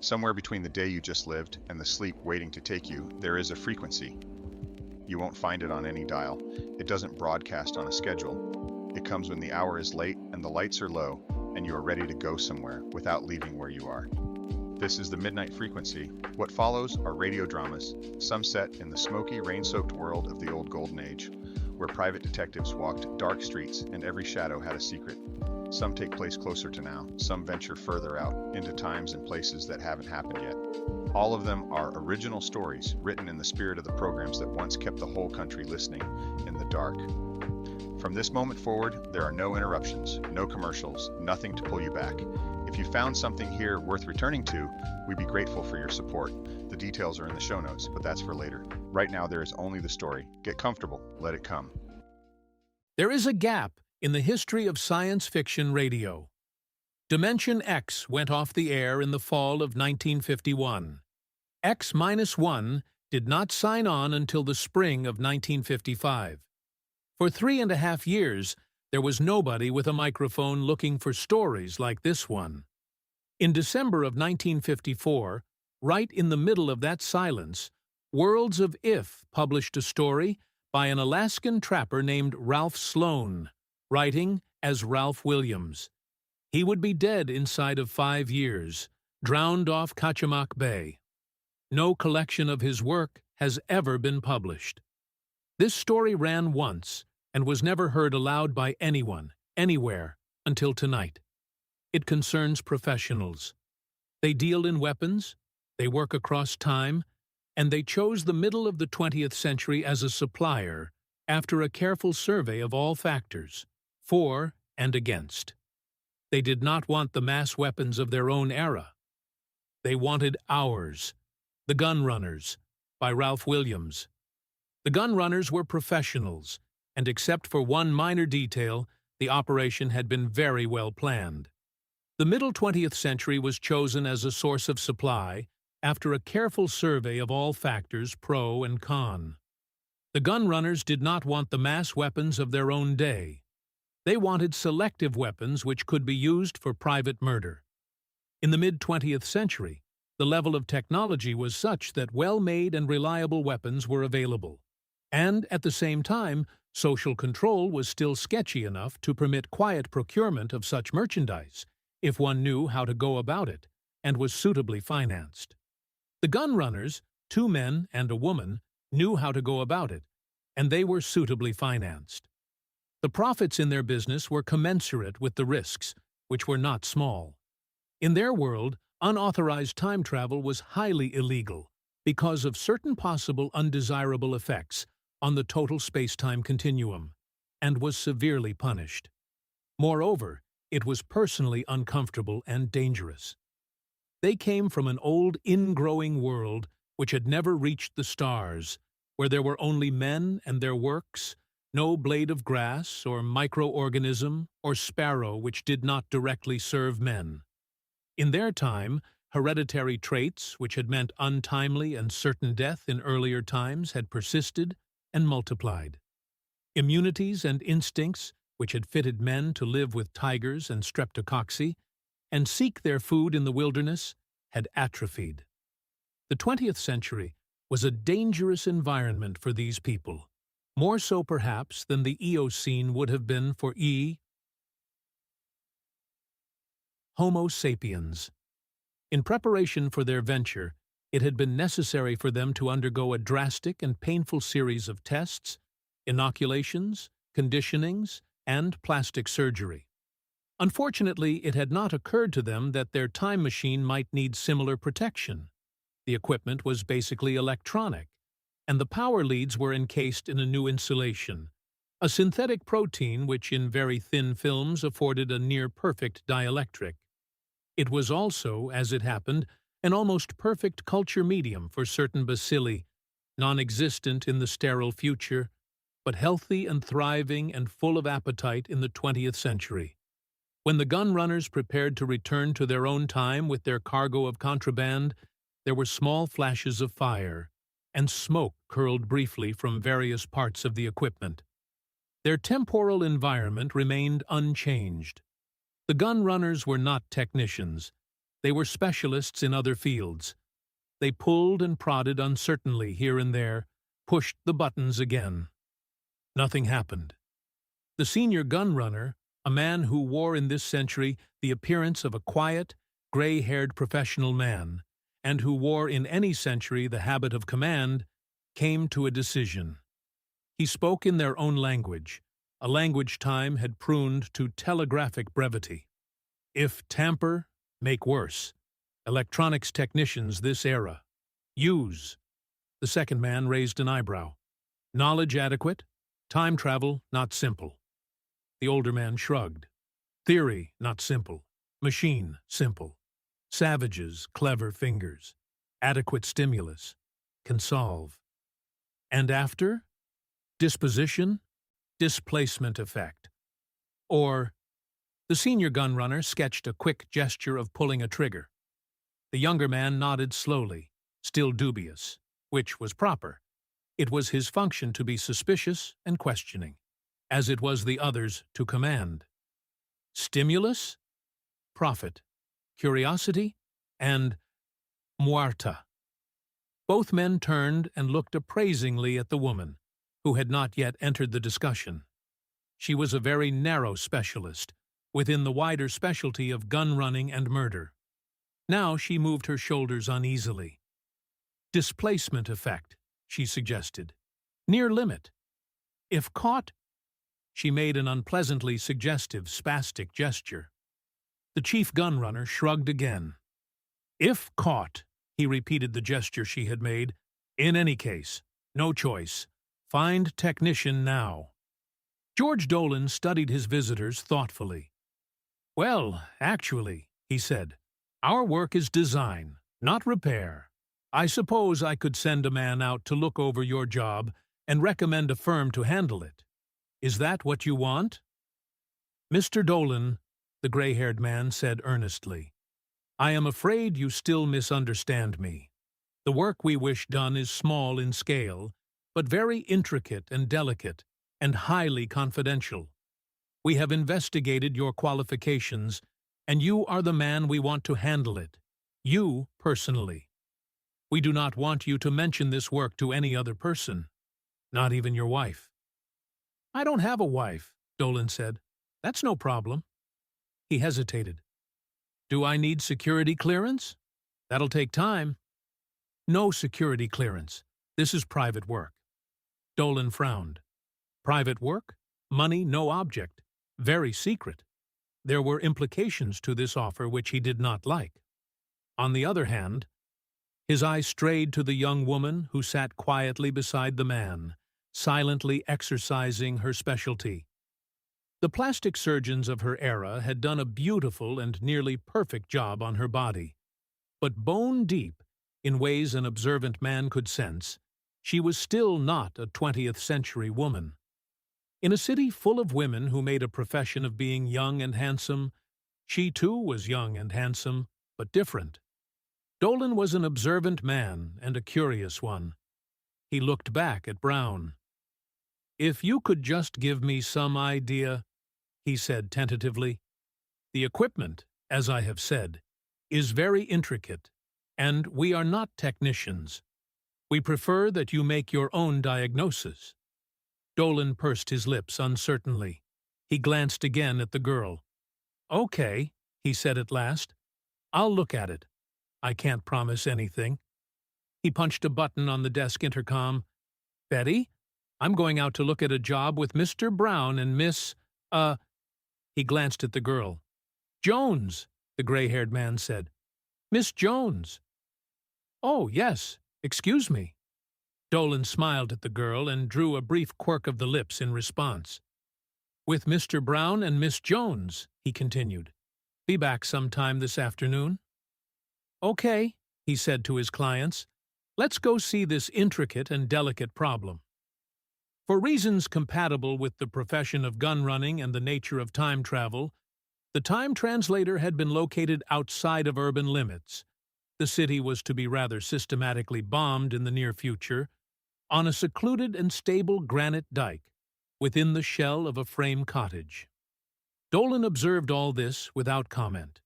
Somewhere between the day you just lived and the sleep waiting to take you, there is a frequency. You won't find it on any dial. It doesn't broadcast on a schedule. It comes when the hour is late and the lights are low, and you are ready to go somewhere without leaving where you are. This is the Midnight Frequency. What follows are radio dramas, some set in the smoky, rain-soaked world of the old Golden Age, where private detectives walked dark streets and every shadow had a secret. Some take place closer to now, some venture further out, into times and places that haven't happened yet. All of them are original stories, written in the spirit of the programs that once kept the whole country listening in the dark. From this moment forward, there are no interruptions, no commercials, nothing to pull you back. If you found something here worth returning to, we'd be grateful for your support. The details are in the show notes, but that's for later. Right now, there is only the story. Get comfortable. Let it come. There is a gap in the history of science fiction radio. Dimension X went off the air in the fall of 1951. X-1 did not sign on until the spring of 1955. For 3.5 years, there was nobody with a microphone looking for stories like this one. In December of 1954, right in the middle of that silence, Worlds of If published a story by an Alaskan trapper named Ralph Sloan, writing as Ralph Williams. He would be dead inside of 5 years, drowned off Kachemak Bay. No collection of his work has ever been published. This story ran once and was never heard aloud by anyone, anywhere, until tonight. It concerns professionals. They deal in weapons, they work across time, and they chose the middle of the 20th century as a supplier after a careful survey of all factors, for and against. They did not want the mass weapons of their own era. They wanted ours, The Gun Runners, by Ralph Williams. The Gun Runners were professionals, and except for one minor detail, the operation had been very well planned. The middle 20th century was chosen as a source of supply after a careful survey of all factors pro and con. The gun runners did not want the mass weapons of their own day. They wanted selective weapons which could be used for private murder. In the mid-20th century, the level of technology was such that well-made and reliable weapons were available. And, at the same time, social control was still sketchy enough to permit quiet procurement of such merchandise, if one knew how to go about it, and was suitably financed. The gun runners, 2 men and a woman, knew how to go about it, and they were suitably financed. The profits in their business were commensurate with the risks, which were not small. In their world, unauthorized time travel was highly illegal because of certain possible undesirable effects on the total space-time continuum, and was severely punished. Moreover, it was personally uncomfortable and dangerous. They came from an old, ingrowing world which had never reached the stars, where there were only men and their works, no blade of grass or microorganism or sparrow which did not directly serve men. In their time, hereditary traits, which had meant untimely and certain death in earlier times, had persisted and multiplied. Immunities and instincts, which had fitted men to live with tigers and streptococci, and seek their food in the wilderness, had atrophied. The 20th century was a dangerous environment for these people, more so perhaps than the Eocene would have been for Homo sapiens. In preparation for their venture, it had been necessary for them to undergo a drastic and painful series of tests, inoculations, conditionings, and plastic surgery. Unfortunately, it had not occurred to them that their time machine might need similar protection. The equipment was basically electronic, and the power leads were encased in a new insulation, a synthetic protein which in very thin films afforded a near-perfect dielectric. It was also, as it happened, an almost perfect culture medium for certain bacilli, non-existent in the sterile future, but healthy and thriving and full of appetite in the 20th century. When the gun runners prepared to return to their own time with their cargo of contraband, there were small flashes of fire, and smoke curled briefly from various parts of the equipment. Their temporal environment remained unchanged. The gun runners were not technicians. They were specialists in other fields. They pulled and prodded uncertainly here and there, pushed the buttons again. Nothing happened. The senior gun runner, a man who wore in this century the appearance of a quiet, gray-haired professional man, and who wore in any century the habit of command, came to a decision. He spoke in their own language, a language time had pruned to telegraphic brevity. If tamper, make worse. Electronics technicians this era. Use. The second man raised an eyebrow. Knowledge adequate. Time travel not simple. The older man shrugged. Theory not simple. Machine simple. Savages clever fingers. Adequate stimulus. Can solve. And after? Disposition, displacement effect. Or, the senior gun runner sketched a quick gesture of pulling a trigger. The younger man nodded slowly, still dubious, which was proper. It was his function to be suspicious and questioning, as it was the other's to command. Stimulus, profit, curiosity, and muerta. Both men turned and looked appraisingly at the woman, who had not yet entered the discussion. She was a very narrow specialist, within the wider specialty of gun running and murder. Now she moved her shoulders uneasily. Displacement effect, she suggested. Near limit. If caught, she made an unpleasantly suggestive spastic gesture. The chief gun runner shrugged again. If caught, he repeated the gesture she had made. In any case, no choice. Find technician now. George Dolan studied his visitors thoughtfully. Well, actually, he said, our work is design, not repair. I suppose I could send a man out to look over your job and recommend a firm to handle it. Is that what you want? Mr. Dolan, the gray-haired man said earnestly, I am afraid you still misunderstand me. The work we wish done is small in scale, but very intricate and delicate, and highly confidential. We have investigated your qualifications, and you are the man we want to handle it. You, personally. We do not want you to mention this work to any other person, not even your wife. I don't have a wife, Dolan said. That's no problem. He hesitated. Do I need security clearance? That'll take time. No security clearance. This is private work. Dolan frowned. Private work? Money no object. Very secret. There were implications to this offer which he did not like. On the other hand, his eye strayed to the young woman who sat quietly beside the man, silently exercising her specialty. The plastic surgeons of her era had done a beautiful and nearly perfect job on her body, but bone deep, in ways an observant man could sense, she was still not a 20th century woman. In a city full of women who made a profession of being young and handsome, she too was young and handsome, but different. Dolan was an observant man and a curious one. He looked back at Brown. If you could just give me some idea, he said tentatively. The equipment, as I have said, is very intricate, and we are not technicians. We prefer that you make your own diagnosis. Dolan pursed his lips uncertainly. He glanced again at the girl. Okay, he said at last. I'll look at it. I can't promise anything. He punched a button on the desk intercom. Betty, I'm going out to look at a job with Mr. Brown and Miss, He glanced at the girl. Jones, the gray-haired man said. Miss Jones. Oh, yes. Excuse me. Dolan smiled at the girl and drew a brief quirk of the lips in response. With Mr. Brown and Miss Jones, he continued. Be back sometime this afternoon. Okay, he said to his clients. Let's go see this intricate and delicate problem. For reasons compatible with the profession of gun running and the nature of time travel, the time translator had been located outside of urban limits. The city was to be rather systematically bombed in the near future, on a secluded and stable granite dike, within the shell of a frame cottage. Dolan observed all this without comment.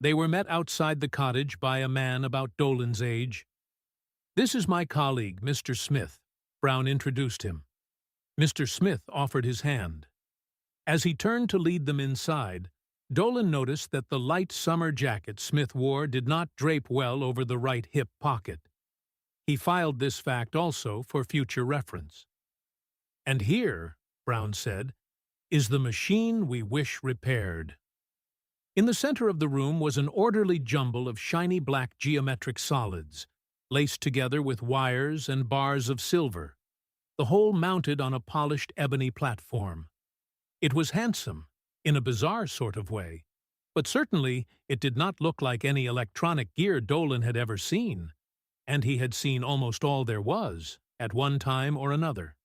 they were met outside the cottage by a man about Dolan's age. "This is my colleague, Mr. Smith," Brown introduced him. Mr. Smith offered his hand. As he turned to lead them inside, Dolan noticed that the light summer jacket Smith wore did not drape well over the right hip pocket. He filed this fact also for future reference. "And here," Brown said, "is the machine we wish repaired." In the center of the room was an orderly jumble of shiny black geometric solids, laced together with wires and bars of silver, the whole mounted on a polished ebony platform. It was handsome, in a bizarre sort of way, but certainly it did not look like any electronic gear Dolan had ever seen, and he had seen almost all there was, at one time or another.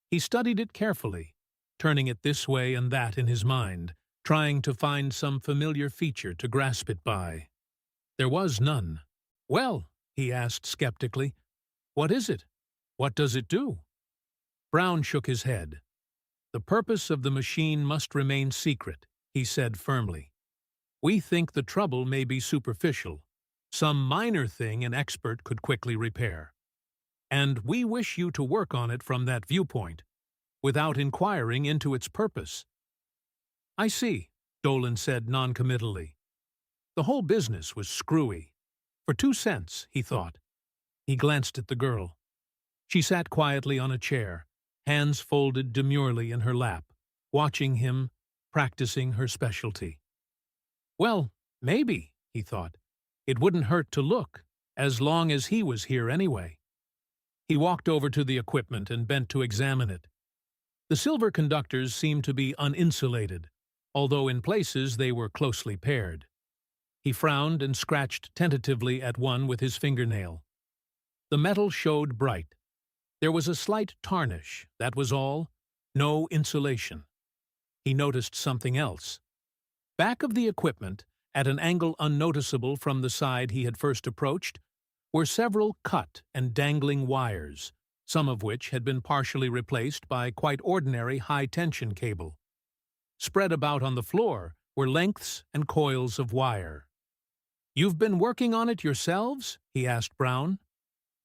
He studied it carefully, turning it this way and that in his mind, trying to find some familiar feature to grasp it by. There was none. "Well," he asked skeptically, "what is it? What does it do?" Brown shook his head. "The purpose of the machine must remain secret," he said firmly. "We think the trouble may be superficial, some minor thing an expert could quickly repair. And we wish you to work on it from that viewpoint, without inquiring into its purpose." "I see," Dolan said noncommittally. The whole business was screwy. For 2 cents, he thought. He glanced at the girl. She sat quietly on a chair, hands folded demurely in her lap, watching him, practicing her specialty. "Well, maybe," he thought. "It wouldn't hurt to look, as long as he was here anyway." He walked over to the equipment and bent to examine it. The silver conductors seemed to be uninsulated, although in places they were closely paired. He frowned and scratched tentatively at one with his fingernail. The metal showed bright. There was a slight tarnish, that was all. No insulation. He noticed something else. Back of the equipment, at an angle unnoticeable from the side he had first approached, were several cut and dangling wires, some of which had been partially replaced by quite ordinary high-tension cable. Spread about on the floor were lengths and coils of wire. "You've been working on it yourselves?" he asked Brown.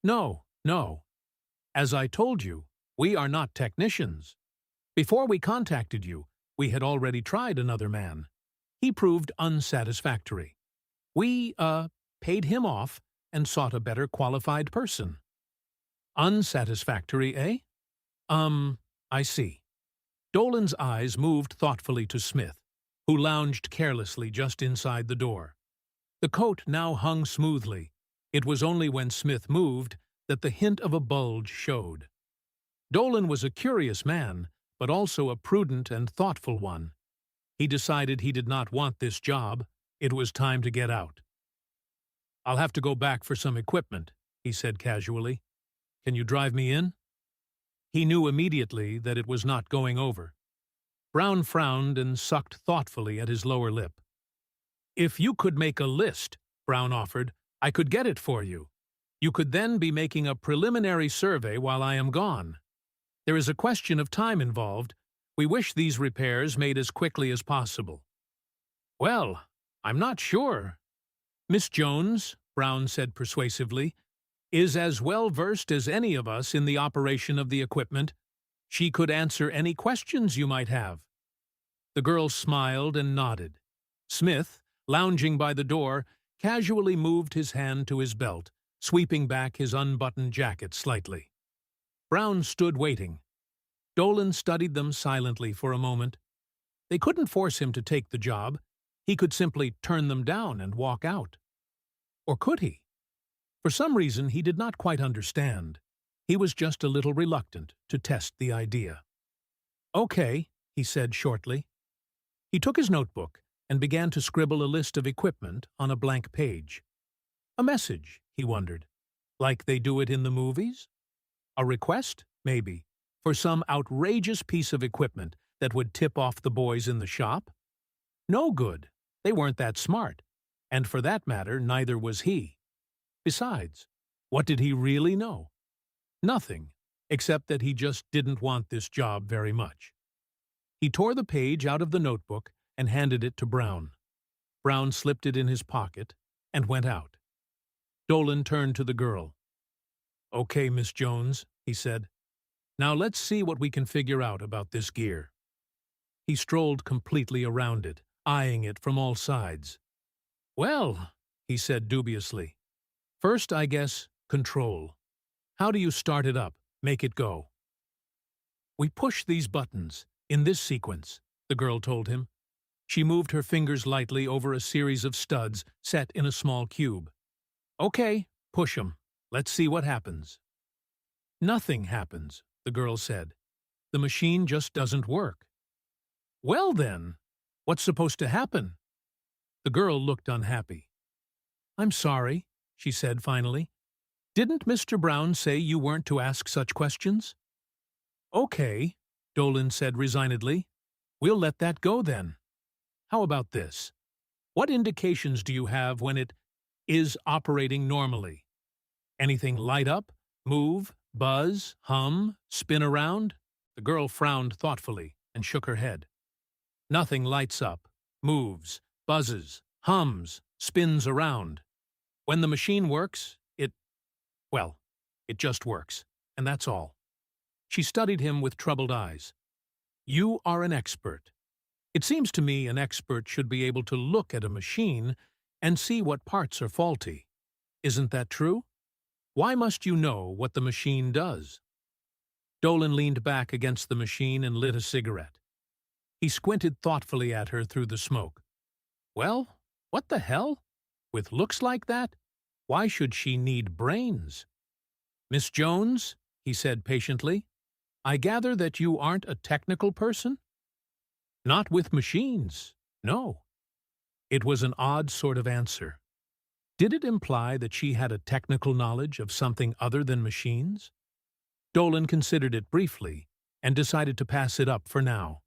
No. As I told you, we are not technicians. Before we contacted you, we had already tried another man. He proved unsatisfactory. We, paid him off and sought a better qualified person." "Unsatisfactory, eh?" I see." Dolan's eyes moved thoughtfully to Smith, who lounged carelessly just inside the door. The coat now hung smoothly. It was only when Smith moved that the hint of a bulge showed. Dolan was a curious man, but also a prudent and thoughtful one. He decided he did not want this job. It was time to get out. "I'll have to go back for some equipment," he said casually. "Can you drive me in?" He knew immediately that it was not going over. Brown frowned and sucked thoughtfully at his lower lip. "If you could make a list," Brown offered, "I could get it for you. You could then be making a preliminary survey while I am gone. There is a question of time involved. We wish these repairs made as quickly as possible." "Well, I'm not sure." "Miss Jones," Brown said persuasively, "is as well versed as any of us in the operation of the equipment. She could answer any questions you might have." The girl smiled and nodded. Smith, lounging by the door, casually moved his hand to his belt, sweeping back his unbuttoned jacket slightly. Brown stood waiting. Dolan studied them silently for a moment. They couldn't force him to take the job. He could simply turn them down and walk out. Or could he? For some reason he did not quite understand. He was just a little reluctant to test the idea. "Okay," he said shortly. He took his notebook and began to scribble a list of equipment on a blank page. A message, he wondered, like they do it in the movies? A request, maybe, for some outrageous piece of equipment that would tip off the boys in the shop? No good. They weren't that smart. And for that matter, neither was he. Besides, what did he really know? Nothing, except that he just didn't want this job very much. He tore the page out of the notebook and handed it to Brown. Brown slipped it in his pocket and went out. Dolan turned to the girl. "Okay, Miss Jones," he said. "Now let's see what we can figure out about this gear." He strolled completely around it, eyeing it from all sides. "Well," he said dubiously, "first, I guess, control. How do you start it up, make it go?" "We push these buttons, in this sequence," the girl told him. She moved her fingers lightly over a series of studs set in a small cube. "Okay, push 'em. Let's see what happens." "Nothing happens," the girl said. "The machine just doesn't work." "Well then, what's supposed to happen?" The girl looked unhappy. "I'm sorry," she said finally. "Didn't Mr. Brown say you weren't to ask such questions?" "Okay," Dolan said resignedly. "We'll let that go then. How about this? What indications do you have when it is operating normally? Anything light up, move, buzz, hum, spin around?" The girl frowned thoughtfully and shook her head. "Nothing lights up, moves, buzzes, hums, spins around. When the machine works, well, it just works, and that's all." She studied him with troubled eyes. "You are an expert. It seems to me an expert should be able to look at a machine and see what parts are faulty. Isn't that true? Why must you know what the machine does?" Dolan leaned back against the machine and lit a cigarette. He squinted thoughtfully at her through the smoke. "Well, what the hell? With looks like that, why should she need brains?" "Miss Jones," he said patiently, "I gather that you aren't a technical person?" "Not with machines, no." It was an odd sort of answer. Did it imply that she had a technical knowledge of something other than machines? Dolan considered it briefly and decided to pass it up for now.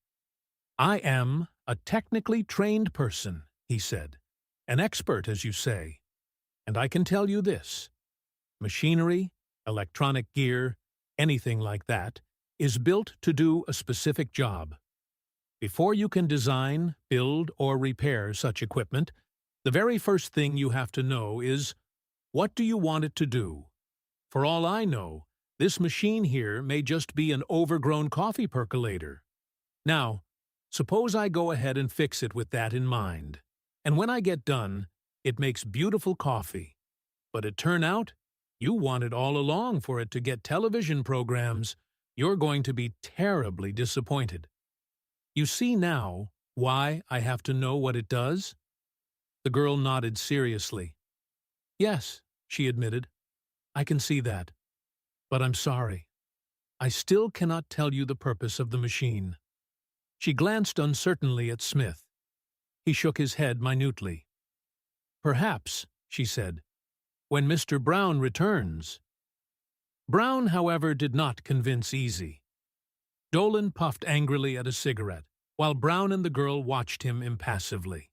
"I am a technically trained person," he said. "An expert, as you say. And I can tell you this. Machinery, electronic gear, anything like that, is built to do a specific job. Before you can design, build, or repair such equipment, the very first thing you have to know is, what do you want it to do? For all I know, this machine here may just be an overgrown coffee percolator. Now, suppose I go ahead and fix it with that in mind, and when I get done, it makes beautiful coffee. But it turn out, you wanted all along for it to get television programs. You're going to be terribly disappointed. You see now why I have to know what it does?" The girl nodded seriously. "Yes," she admitted. "I can see that. But I'm sorry. I still cannot tell you the purpose of the machine." She glanced uncertainly at Smith. He shook his head minutely. "Perhaps," she said, "when Mr. Brown returns." Brown, however, did not convince easy. Dolan puffed angrily at a cigarette, while Brown and the girl watched him impassively.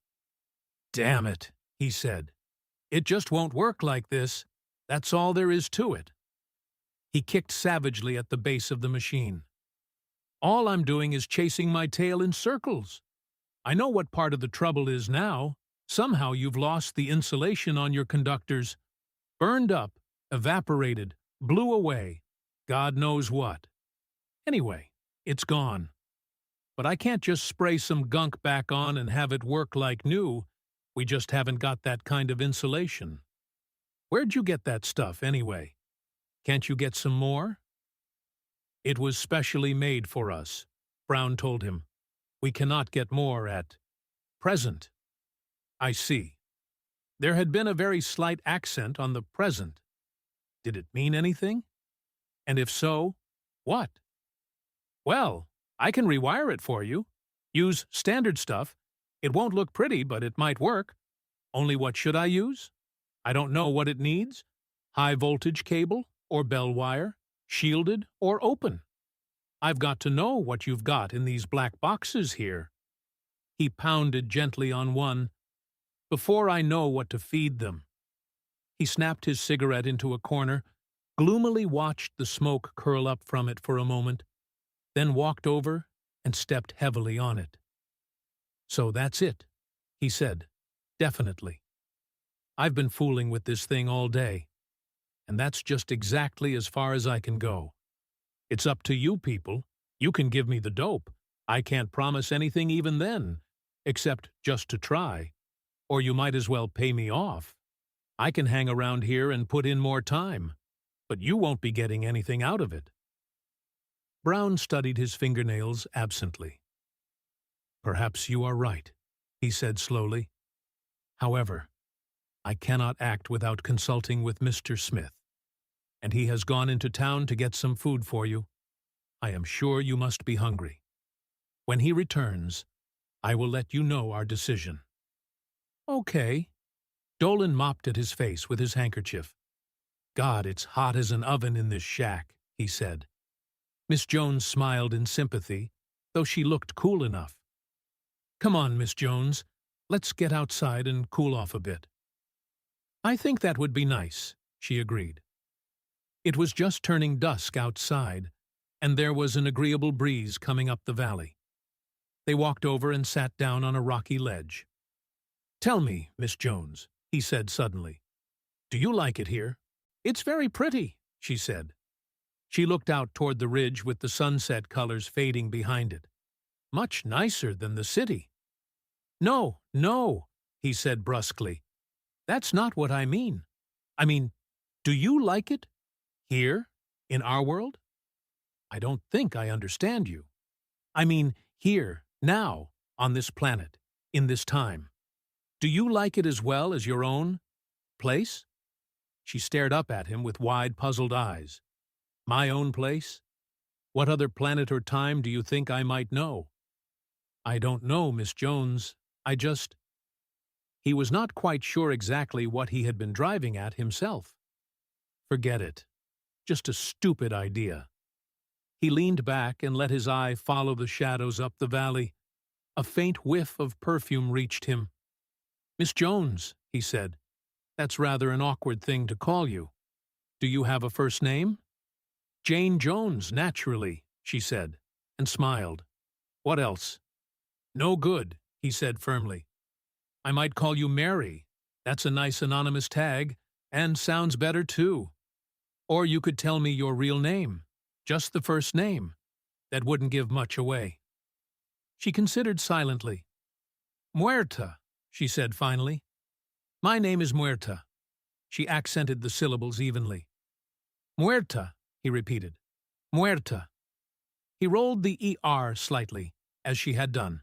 "Damn it," he said. "It just won't work like this. That's all there is to it." He kicked savagely at the base of the machine. "All I'm doing is chasing my tail in circles. I know what part of the trouble is now. Somehow you've lost the insulation on your conductors. Burned up, evaporated, blew away. God knows what. Anyway, it's gone. But I can't just spray some gunk back on and have it work like new. We just haven't got that kind of insulation. Where'd you get that stuff, anyway? Can't you get some more?" "It was specially made for us," Brown told him. "We cannot get more at present." "I see." There had been a very slight accent on the present. Did it mean anything? And if so, what? "Well, I can rewire it for you. Use standard stuff. It won't look pretty, but it might work. Only what should I use? I don't know what it needs. High voltage cable or bell wire, shielded or open. I've got to know what you've got in these black boxes here." He pounded gently on one. "Before I know what to feed them." He snapped his cigarette into a corner, gloomily watched the smoke curl up from it for a moment, then walked over and stepped heavily on it. "So that's it," he said. Definitely. I've been fooling with this thing all day, and that's just exactly as far as I can go. It's up to you people. You can give me the dope. I can't promise anything even then, except just to try. Or you might as well pay me off. I can hang around here and put in more time, but you won't be getting anything out of it. Brown studied his fingernails absently. Perhaps you are right, he said slowly. However, I cannot act without consulting with Mr. Smith, and he has gone into town to get some food for you. I am sure you must be hungry. When he returns, I will let you know our decision. Okay. Dolan mopped at his face with his handkerchief. God, it's hot as an oven in this shack, he said. Miss Jones smiled in sympathy, though she looked cool enough. Come on, Miss Jones. Let's get outside and cool off a bit. I think that would be nice, she agreed. It was just turning dusk outside, and there was an agreeable breeze coming up the valley. They walked over and sat down on a rocky ledge. Tell me, Miss Jones, he said suddenly, do you like it here? It's very pretty, she said. She looked out toward the ridge with the sunset colors fading behind it. Much nicer than the city. No, no, he said brusquely. That's not what I mean. I mean, do you like it? Here, in our world? I don't think I understand you. I mean, here, now, on this planet, in this time. Do you like it as well as your own place? She stared up at him with wide, puzzled eyes. My own place? What other planet or time do you think I might know? I don't know, Miss Jones. He was not quite sure exactly what he had been driving at himself. Forget it. Just a stupid idea. He leaned back and let his eye follow the shadows up the valley. A faint whiff of perfume reached him. Miss Jones, he said, that's rather an awkward thing to call you. Do you have a first name? Jane Jones, naturally, she said, and smiled. What else? No good, he said firmly. I might call you Mary. That's a nice anonymous tag, and sounds better too. Or you could tell me your real name, just the first name. That wouldn't give much away. She considered silently. Muerta, she said finally. My name is Muerta. She accented the syllables evenly. Muerta, he repeated. Muerta. He rolled the ER slightly, as she had done.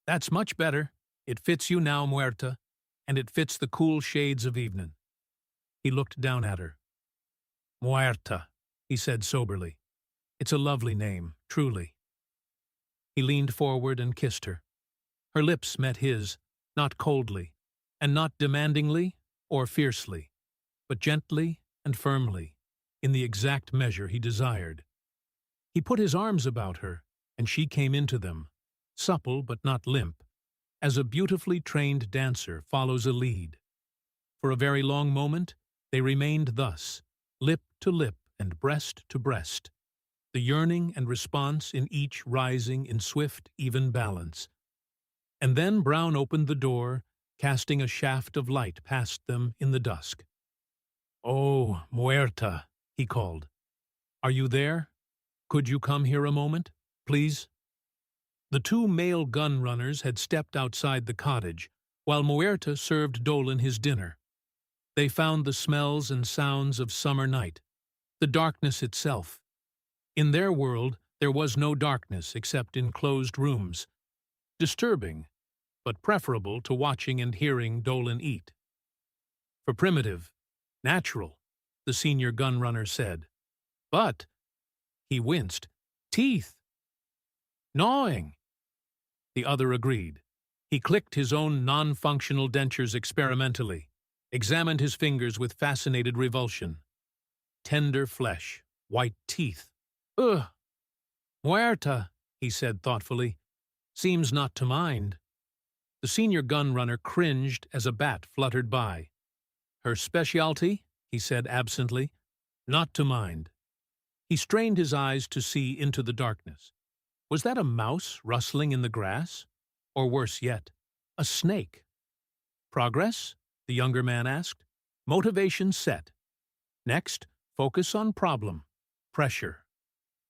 That's much better. It fits you now, Muerta, and it fits the cool shades of evening. He looked down at her. Muerta, he said soberly. It's a lovely name, truly. He leaned forward and kissed her. Her lips met his, not coldly, and not demandingly or fiercely, but gently and firmly, in the exact measure he desired. He put his arms about her, and she came into them, supple but not limp, as a beautifully trained dancer follows a lead. For a very long moment, they remained thus, lip to lip and breast to breast, the yearning and response in each rising in swift, even balance. And then Brown opened the door, casting a shaft of light past them in the dusk. Oh, Muerta, he called. Are you there? Could you come here a moment, please? The two male gun runners had stepped outside the cottage, while Muerta served Dolan his dinner. They found the smells and sounds of summer night, the darkness itself. In their world, there was no darkness except in closed rooms. Disturbing, but preferable to watching and hearing Dolan eat. For primitive, natural, the senior gun runner said. But, he winced, teeth. Gnawing. The other agreed. He clicked his own non-functional dentures experimentally, examined his fingers with fascinated revulsion. Tender flesh, white teeth. Ugh! Muerta, he said thoughtfully, seems not to mind. The senior gun runner cringed as a bat fluttered by. Her specialty, he said absently, not to mind. He strained his eyes to see into the darkness. Was that a mouse rustling in the grass? Or worse yet, a snake? Progress? The younger man asked. Motivation set. Next, focus on problem. Pressure.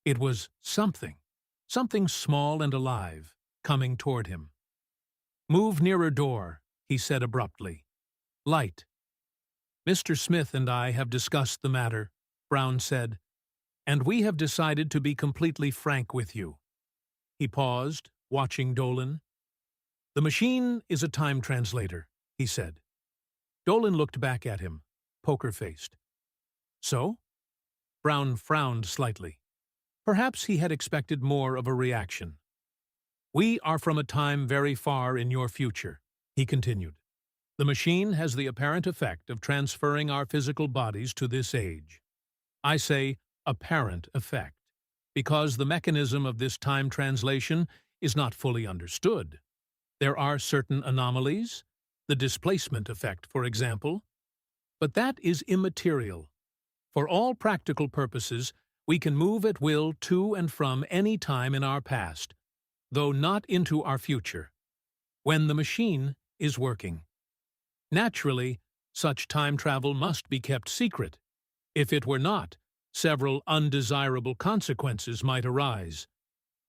It was something small and alive, coming toward him. Move nearer door, he said abruptly. Light. Mr. Smith and I have discussed the matter, Brown said, and we have decided to be completely frank with you. He paused, watching Dolan. The machine is a time translator, he said. Dolan looked back at him, poker-faced. So? Brown frowned slightly. Perhaps he had expected more of a reaction. We are from a time very far in your future, he continued. The machine has the apparent effect of transferring our physical bodies to this age. I say apparent effect, because the mechanism of this time translation is not fully understood. There are certain anomalies, the displacement effect, for example, but that is immaterial. For all practical purposes, we can move at will to and from any time in our past, though not into our future, when the machine is working. Naturally, such time travel must be kept secret. If it were not, several undesirable consequences might arise.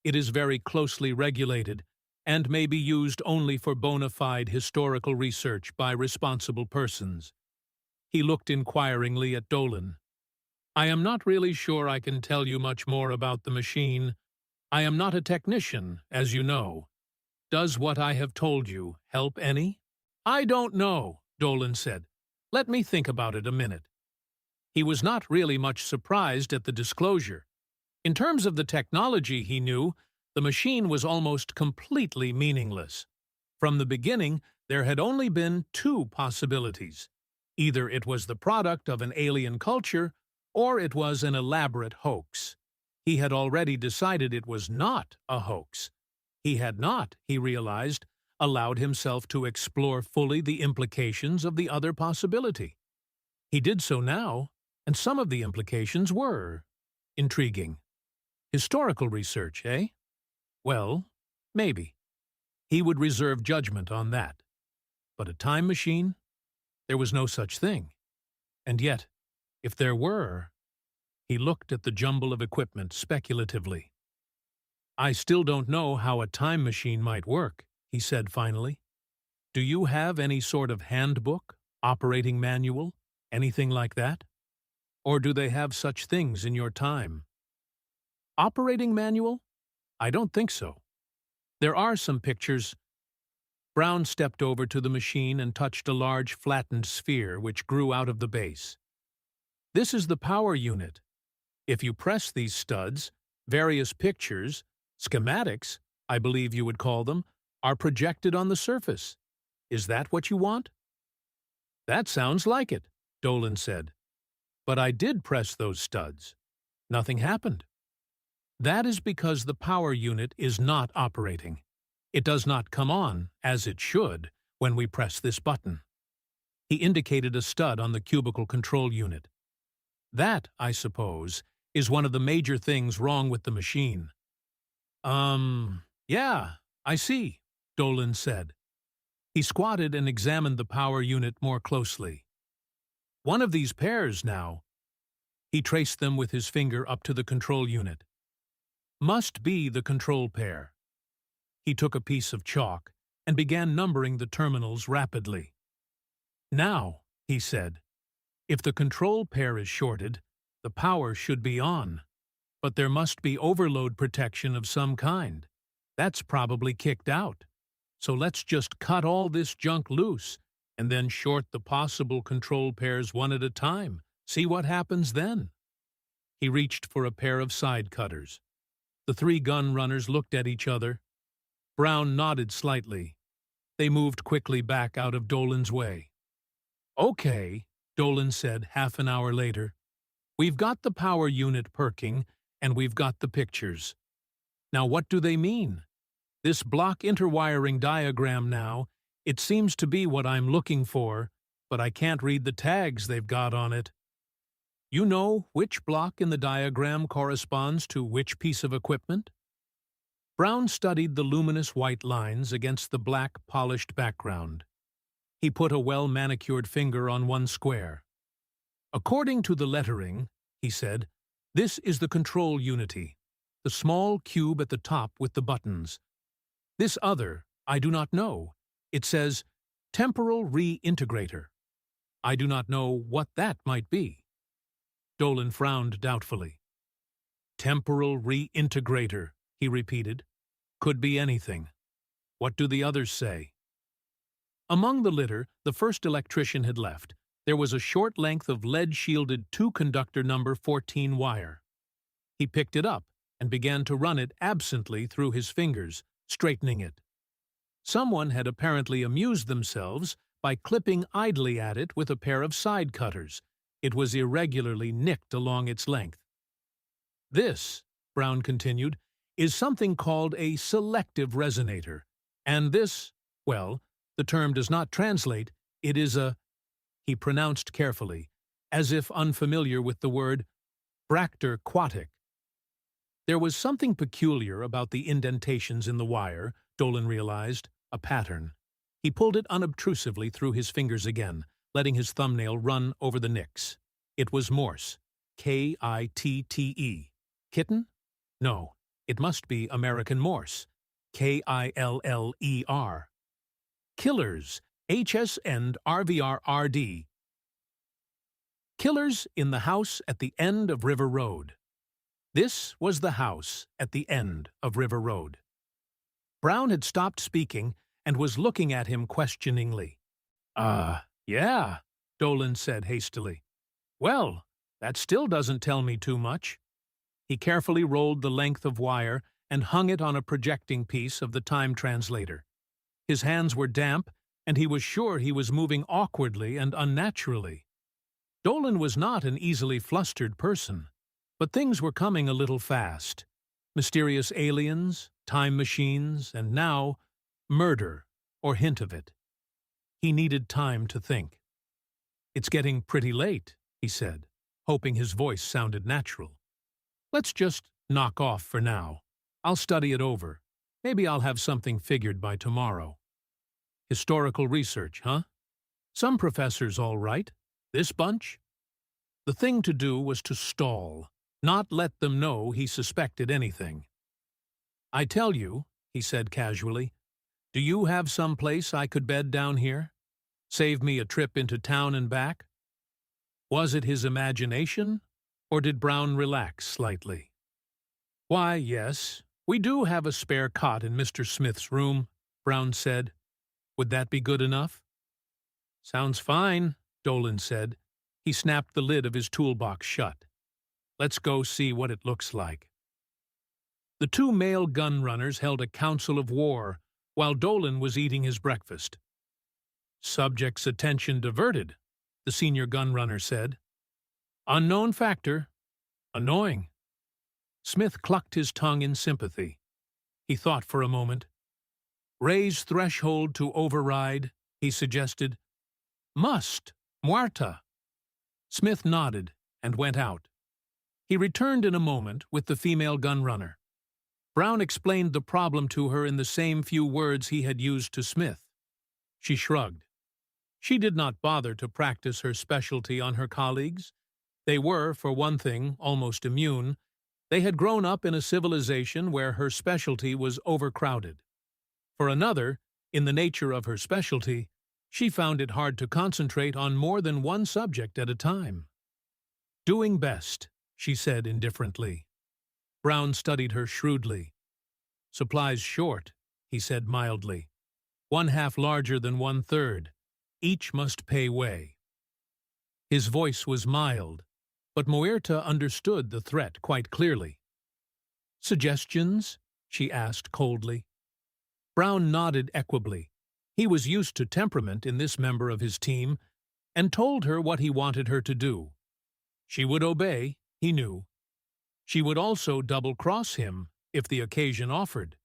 It is very closely regulated and may be used only for bona fide historical research by responsible persons. He looked inquiringly at Dolan. I am not really sure I can tell you much more about the machine. I am not a technician, as you know. Does what I have told you help any? I don't know, Dolan said. Let me think about it a minute. He was not really much surprised at the disclosure. In terms of the technology he knew, the machine was almost completely meaningless. From the beginning, there had only been two possibilities. Either it was the product of an alien culture, or it was an elaborate hoax. He had already decided it was not a hoax. He had not, he realized, allowed himself to explore fully the implications of the other possibility. He did so now, and some of the implications were intriguing. Historical research, eh? Well, maybe. He would reserve judgment on that. But a time machine? There was no such thing. And yet, if there were... He looked at the jumble of equipment speculatively. I still don't know how a time machine might work, he said finally. Do you have any sort of handbook, operating manual, anything like that? Or do they have such things in your time? Operating manual? I don't think so. There are some pictures. Brown stepped over to the machine and touched a large flattened sphere which grew out of the base. This is the power unit. If you press these studs, various pictures, schematics, I believe you would call them, are projected on the surface. Is that what you want? That sounds like it, Dolan said. But I did press those studs. Nothing happened. That is because the power unit is not operating. It does not come on, as it should, when we press this button. He indicated a stud on the cubicle control unit. That, I suppose, is one of the major things wrong with the machine. Yeah, I see, Dolan said. He squatted and examined the power unit more closely. One of these pairs now. He traced them with his finger up to the control unit. Must be the control pair. He took a piece of chalk and began numbering the terminals rapidly. Now, he said, if the control pair is shorted, the power should be on. But there must be overload protection of some kind. That's probably kicked out. So let's just cut all this junk loose and then short the possible control pairs one at a time. See what happens then. He reached for a pair of side cutters. The three gun runners looked at each other. Brown nodded slightly. They moved quickly back out of Dolan's way. Okay, Dolan said half an hour later. We've got the power unit perking, and we've got the pictures. Now what do they mean? This block interwiring diagram now, it seems to be what I'm looking for, but I can't read the tags they've got on it. You know which block in the diagram corresponds to which piece of equipment? Brown studied the luminous white lines against the black, polished background. He put a well-manicured finger on one square. "According to the lettering," he said, "this is the control unity, the small cube at the top with the buttons. This other, I do not know. It says, temporal reintegrator. I do not know what that might be." Dolan frowned doubtfully. "Temporal reintegrator," he repeated. "Could be anything. What do the others say?" Among the litter, the first electrician had left. There was a short length of lead-shielded two-conductor number 14 wire. He picked it up and began to run it absently through his fingers, straightening it. Someone had apparently amused themselves by clipping idly at it with a pair of side cutters. It was irregularly nicked along its length. "This," Brown continued, "is something called a selective resonator, and this, well, the term does not translate, it is a," he pronounced carefully, as if unfamiliar with the word, "bractor quatic." There was something peculiar about the indentations in the wire, Dolan realized, a pattern. He pulled it unobtrusively through his fingers again, letting his thumbnail run over the nicks. It was Morse. K-I-T-T-E. Kitten? No, it must be American Morse. K-I-L-L-E-R. Killers. HSN RVRRD. Killers in the house at the end of River Road. This was the house at the end of River Road. Brown had stopped speaking and was looking at him questioningly. Yeah, Dolan said hastily. "Well, that still doesn't tell me too much." He carefully rolled the length of wire and hung it on a projecting piece of the time translator. His hands were damp, and he was sure he was moving awkwardly and unnaturally. Dolan was not an easily flustered person, but things were coming a little fast. Mysterious aliens, time machines, and now, murder, or hint of it. He needed time to think. "It's getting pretty late," he said, hoping his voice sounded natural. "Let's just knock off for now. I'll study it over. Maybe I'll have something figured by tomorrow." Historical research, huh? Some professors all right. This bunch? The thing to do was to stall, not let them know he suspected anything. "I tell you," he said casually, "do you have some place I could bed down here? Save me a trip into town and back?" Was it his imagination, or did Brown relax slightly? "Why, yes, we do have a spare cot in Mr. Smith's room," Brown said. "Would that be good enough?" "Sounds fine," Dolan said. He snapped the lid of his toolbox shut. "Let's go see what it looks like." The two male gun runners held a council of war while Dolan was eating his breakfast. "Subject's attention diverted," the senior gun runner said. "Unknown factor. Annoying." Smith clucked his tongue in sympathy. He thought for a moment. "Raise threshold to override," he suggested. "Must. Muerta." Smith nodded and went out. He returned in a moment with the female gun runner. Brown explained the problem to her in the same few words he had used to Smith. She shrugged. She did not bother to practice her specialty on her colleagues. They were, for one thing, almost immune. They had grown up in a civilization where her specialty was overcrowded. For another, in the nature of her specialty, she found it hard to concentrate on more than one subject at a time. "Doing best," she said indifferently. Brown studied her shrewdly. "Supplies short," he said mildly. "One half larger than 1/3. Each must pay way." His voice was mild, but Muerta understood the threat quite clearly. "Suggestions?" she asked coldly. Brown nodded equably. He was used to temperament in this member of his team, and told her what he wanted her to do. She would obey, he knew. She would also double-cross him if the occasion offered.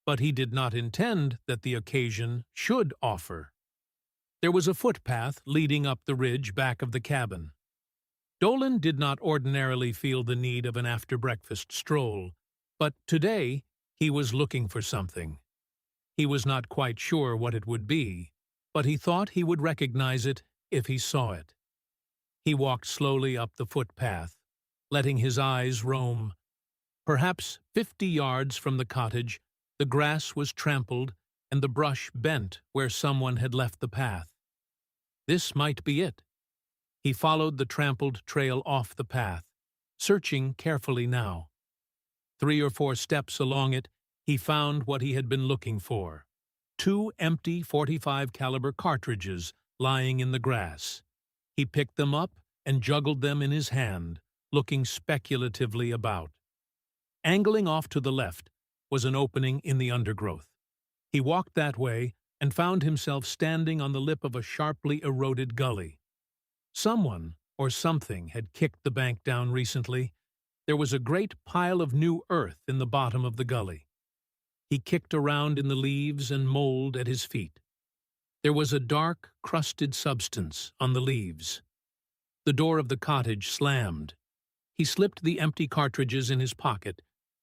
But he did not intend that the occasion should offer. There was a footpath leading up the ridge back of the cabin. Dolan did not ordinarily feel the need of an after-breakfast stroll, but today he was looking for something. He was not quite sure what it would be, but he thought he would recognize it if he saw it. He walked slowly up the footpath, letting his eyes roam. Perhaps 50 yards from the cottage, the grass was trampled and the brush bent where someone had left the path. This might be it. He followed the trampled trail off the path, searching carefully now. 3 or 4 steps along it, he found what he had been looking for: 2 empty .45 caliber cartridges lying in the grass. He picked them up and juggled them in his hand, looking speculatively about. Angling off to the left was an opening in the undergrowth. He walked that way and found himself standing on the lip of a sharply eroded gully. Someone or something had kicked the bank down recently. There was a great pile of new earth in the bottom of the gully. He kicked around in the leaves and mold at his feet. There was a dark, crusted substance on the leaves. The door of the cottage slammed. He slipped the empty cartridges in his pocket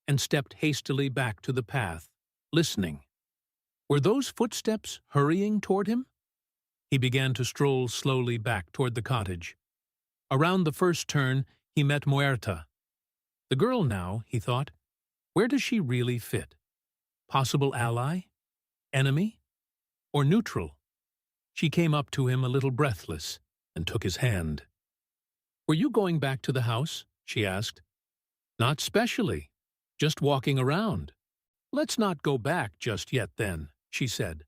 and stepped hastily back to the path, listening. Were those footsteps hurrying toward him? He began to stroll slowly back toward the cottage. Around the first turn, he met Muerta. The girl now, he thought. Where does she really fit? Possible ally? Enemy? Or neutral? She came up to him a little breathless and took his hand. "Were you going back to the house?" she asked. "Not specially. Just walking around." "Let's not go back just yet then," she said.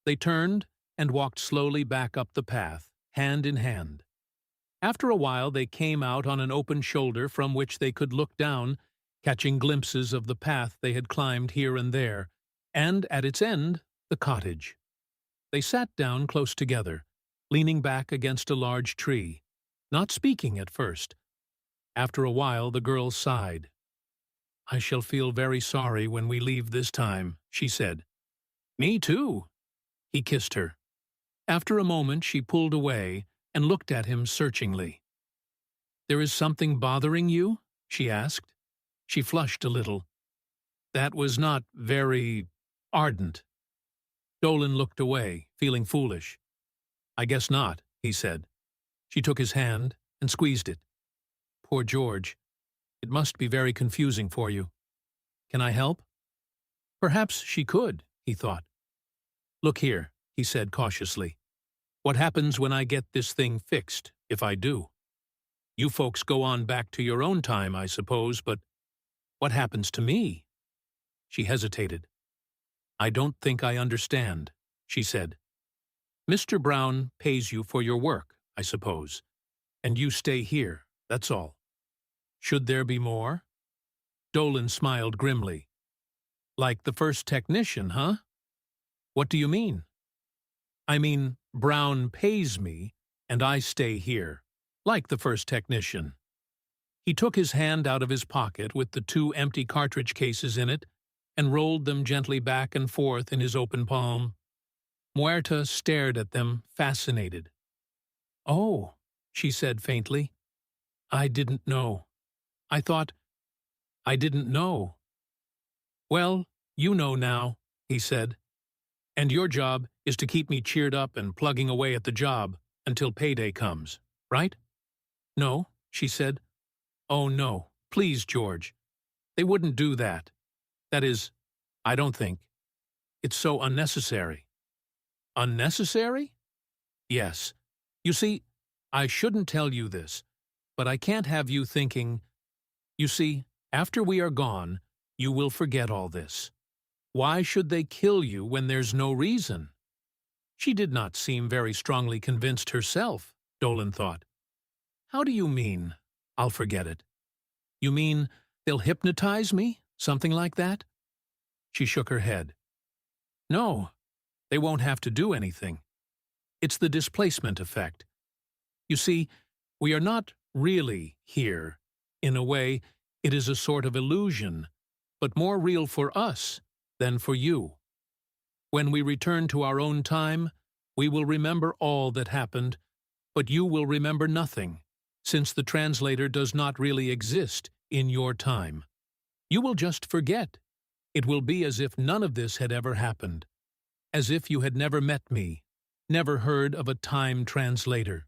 They turned and walked slowly back up the path, hand in hand. After a while they came out on an open shoulder from which they could look down, catching glimpses of the path they had climbed here and there, and at its end, the cottage. They sat down close together, leaning back against a large tree, not speaking at first. After a while the girl sighed. "I shall feel very sorry when we leave this time," she said. "Me too." He kissed her. After a moment she pulled away and looked at him searchingly. "There is something bothering you?" she asked. She flushed a little. That was not very ardent. Dolan looked away, feeling foolish. "I guess not," he said. She took his hand and squeezed it. "Poor George. It must be very confusing for you. Can I help?" Perhaps she could, he thought. "Look here," he said cautiously. "What happens when I get this thing fixed, if I do? You folks go on back to your own time, I suppose, but what happens to me?" She hesitated. "I don't think I understand," she said. "Mr. Brown pays you for your work, I suppose, and you stay here, that's all. Should there be more?" Dolan smiled grimly. "Like the first technician, huh? What do you mean?" "I mean, Brown pays me, and I stay here, like the first technician." He took his hand out of his pocket with the 2 empty cartridge cases in it and rolled them gently back and forth in his open palm. Muerta stared at them, fascinated. "Oh," she said faintly. "I didn't know. I didn't know." "Well, you know now," he said. "And your job is to keep me cheered up and plugging away at the job until payday comes, right?" "No," she said. "Oh, no. Please, George. They wouldn't do that. That is, I don't think. It's so unnecessary." "Unnecessary?" "Yes. You see, I shouldn't tell you this, but I can't have you thinking. You see, after we are gone, you will forget all this. Why should they kill you when there's no reason?" She did not seem very strongly convinced herself, Dolan thought. "How do you mean, I'll forget it? You mean they'll hypnotize me? Something like that?" She shook her head. "No, they won't have to do anything. It's the displacement effect. You see, we are not really here. In a way, it is a sort of illusion, but more real for us than for you. When we return to our own time, we will remember all that happened, but you will remember nothing, since the translator does not really exist in your time. You will just forget. It will be as if none of this had ever happened, as if you had never met me, never heard of a time translator.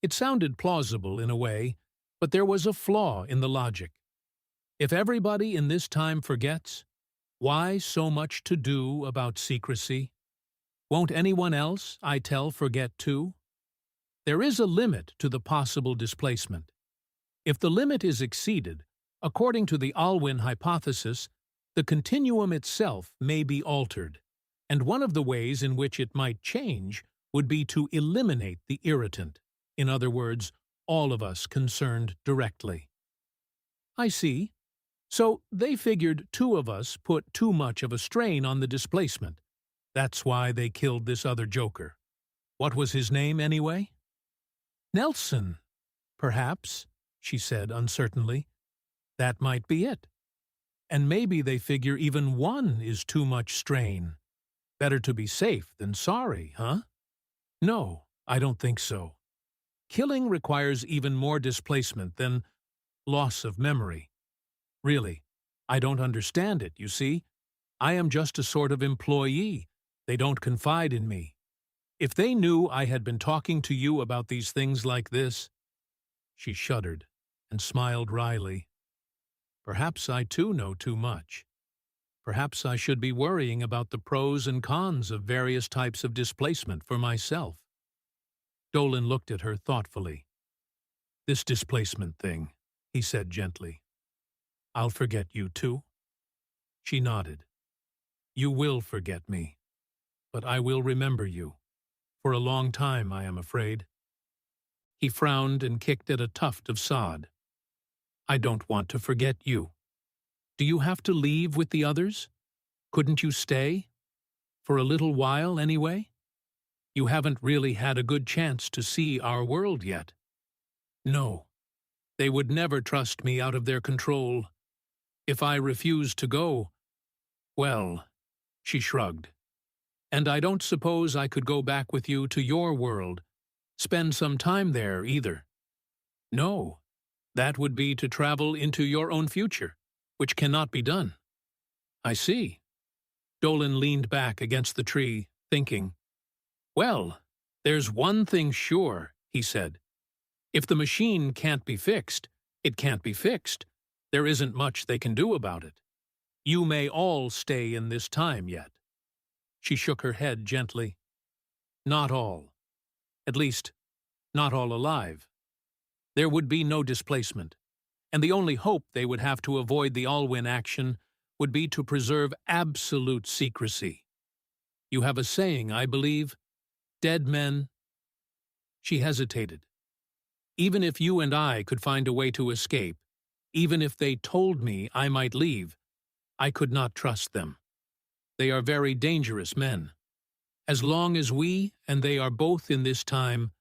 It sounded plausible in a way, but there was a flaw in the logic. If everybody in this time forgets, why so much to do about secrecy? Won't anyone else, I tell, forget too? There is a limit to the possible displacement. If the limit is exceeded, according to the Alwyn hypothesis, the continuum itself may be altered, and one of the ways in which it might change would be to eliminate the irritant, in other words, all of us concerned directly. I see. So they figured two of us put too much of a strain on the displacement. That's why they killed this other joker. What was his name, anyway? Nelson, perhaps, she said uncertainly. That might be it. And maybe they figure even one is too much strain. Better to be safe than sorry, huh? No, I don't think so. Killing requires even more displacement than loss of memory. Really, I don't understand it, you see. I am just a sort of employee. They don't confide in me. If they knew I had been talking to you about these things like this— She shuddered and smiled wryly. Perhaps I too know too much. Perhaps I should be worrying about the pros and cons of various types of displacement for myself. Dolan looked at her thoughtfully. This displacement thing, he said gently. I'll forget you too. She nodded. You will forget me, but I will remember you. For a long time, I am afraid. He frowned and kicked at a tuft of sod. I don't want to forget you. Do you have to leave with the others? Couldn't you stay? For a little while, anyway? You haven't really had a good chance to see our world yet. No. They would never trust me out of their control. If I refused to go, well, she shrugged. And I don't suppose I could go back with you to your world, spend some time there either. No, that would be to travel into your own future, which cannot be done. I see. Dolan leaned back against the tree, thinking. Well, there's one thing sure, he said. If the machine can't be fixed, it can't be fixed. There isn't much they can do about it. You may all stay in this time yet. She shook her head gently. Not all. At least, not all alive. There would be no displacement, and the only hope they would have to avoid the Alwyn action would be to preserve absolute secrecy. You have a saying, I believe, dead men. She hesitated. Even if you and I could find a way to escape, even if they told me I might leave, I could not trust them. They are very dangerous men. As long as we and they are both in this time,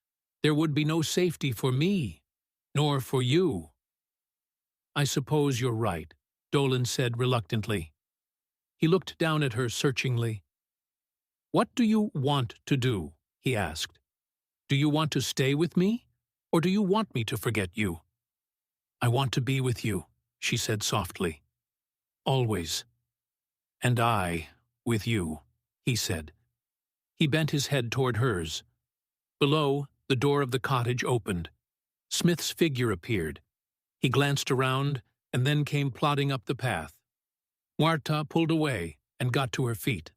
there would be no safety for me, nor for you. I suppose you're right, Dolan said reluctantly. He looked down at her searchingly. What do you want to do? He asked. Do you want to stay with me, or do you want me to forget you? I want to be with you, she said softly. Always. And I with you, he said. He bent his head toward hers. Below, the door of the cottage opened. Smith's figure appeared. He glanced around and then came plodding up the path. Marta pulled away and got to her feet.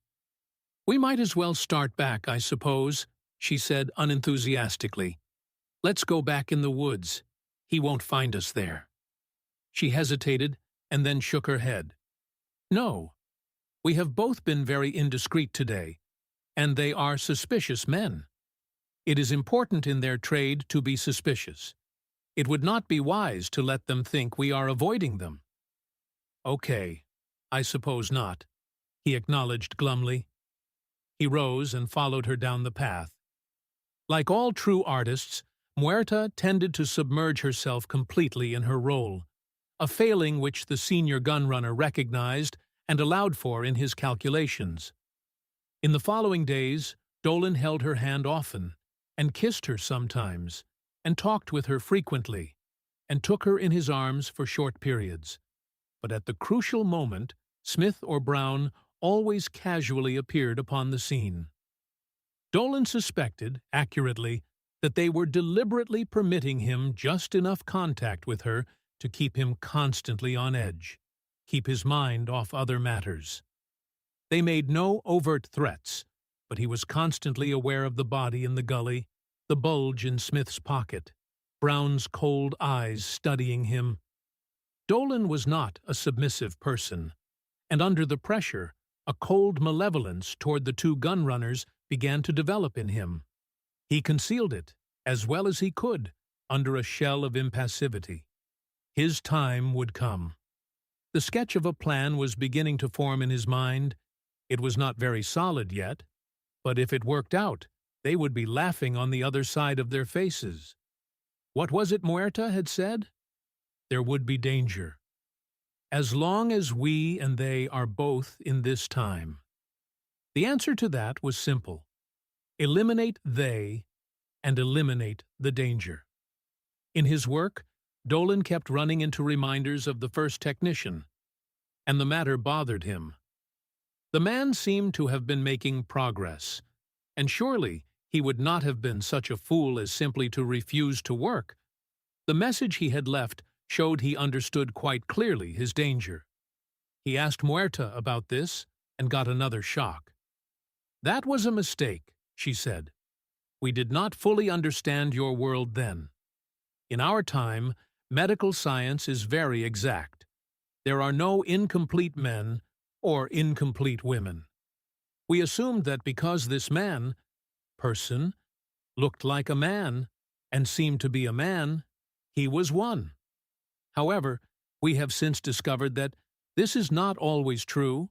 We might as well start back, I suppose, she said unenthusiastically. Let's go back in the woods. He won't find us there. She hesitated and then shook her head. No. We have both been very indiscreet today, and they are suspicious men. It is important in their trade to be suspicious. It would not be wise to let them think we are avoiding them. Okay, I suppose not, he acknowledged glumly. He rose and followed her down the path. Like all true artists, Muerta tended to submerge herself completely in her role, a failing which the senior gunrunner recognized and allowed for in his calculations. In the following days, Dolan held her hand often, and kissed her sometimes, and talked with her frequently, and took her in his arms for short periods. But at the crucial moment, Smith or Brown always casually appeared upon the scene. Dolan suspected, accurately, that they were deliberately permitting him just enough contact with her to keep him constantly on edge, keep his mind off other matters. They made no overt threats, but he was constantly aware of the body in the gully, the bulge in Smith's pocket, Brown's cold eyes studying him. Dolan was not a submissive person, and under the pressure, a cold malevolence toward the two gun-runners began to develop in him. He concealed it, as well as he could, under a shell of impassivity. His time would come. The sketch of a plan was beginning to form in his mind. It was not very solid yet, but if it worked out, they would be laughing on the other side of their faces. What was it Muerta had said? There would be danger. As long as we and they are both in this time. The answer to that was simple. Eliminate they and eliminate the danger. In his work, Dolan kept running into reminders of the first technician, and the matter bothered him. The man seemed to have been making progress, and surely he would not have been such a fool as simply to refuse to work. The message he had left showed he understood quite clearly his danger. He asked Muerta about this and got another shock. "That was a mistake," she said. "We did not fully understand your world then. In our time, medical science is very exact. There are no incomplete men or incomplete women. We assumed that because this person, looked like a man and seemed to be a man, he was one. However, we have since discovered that this is not always true,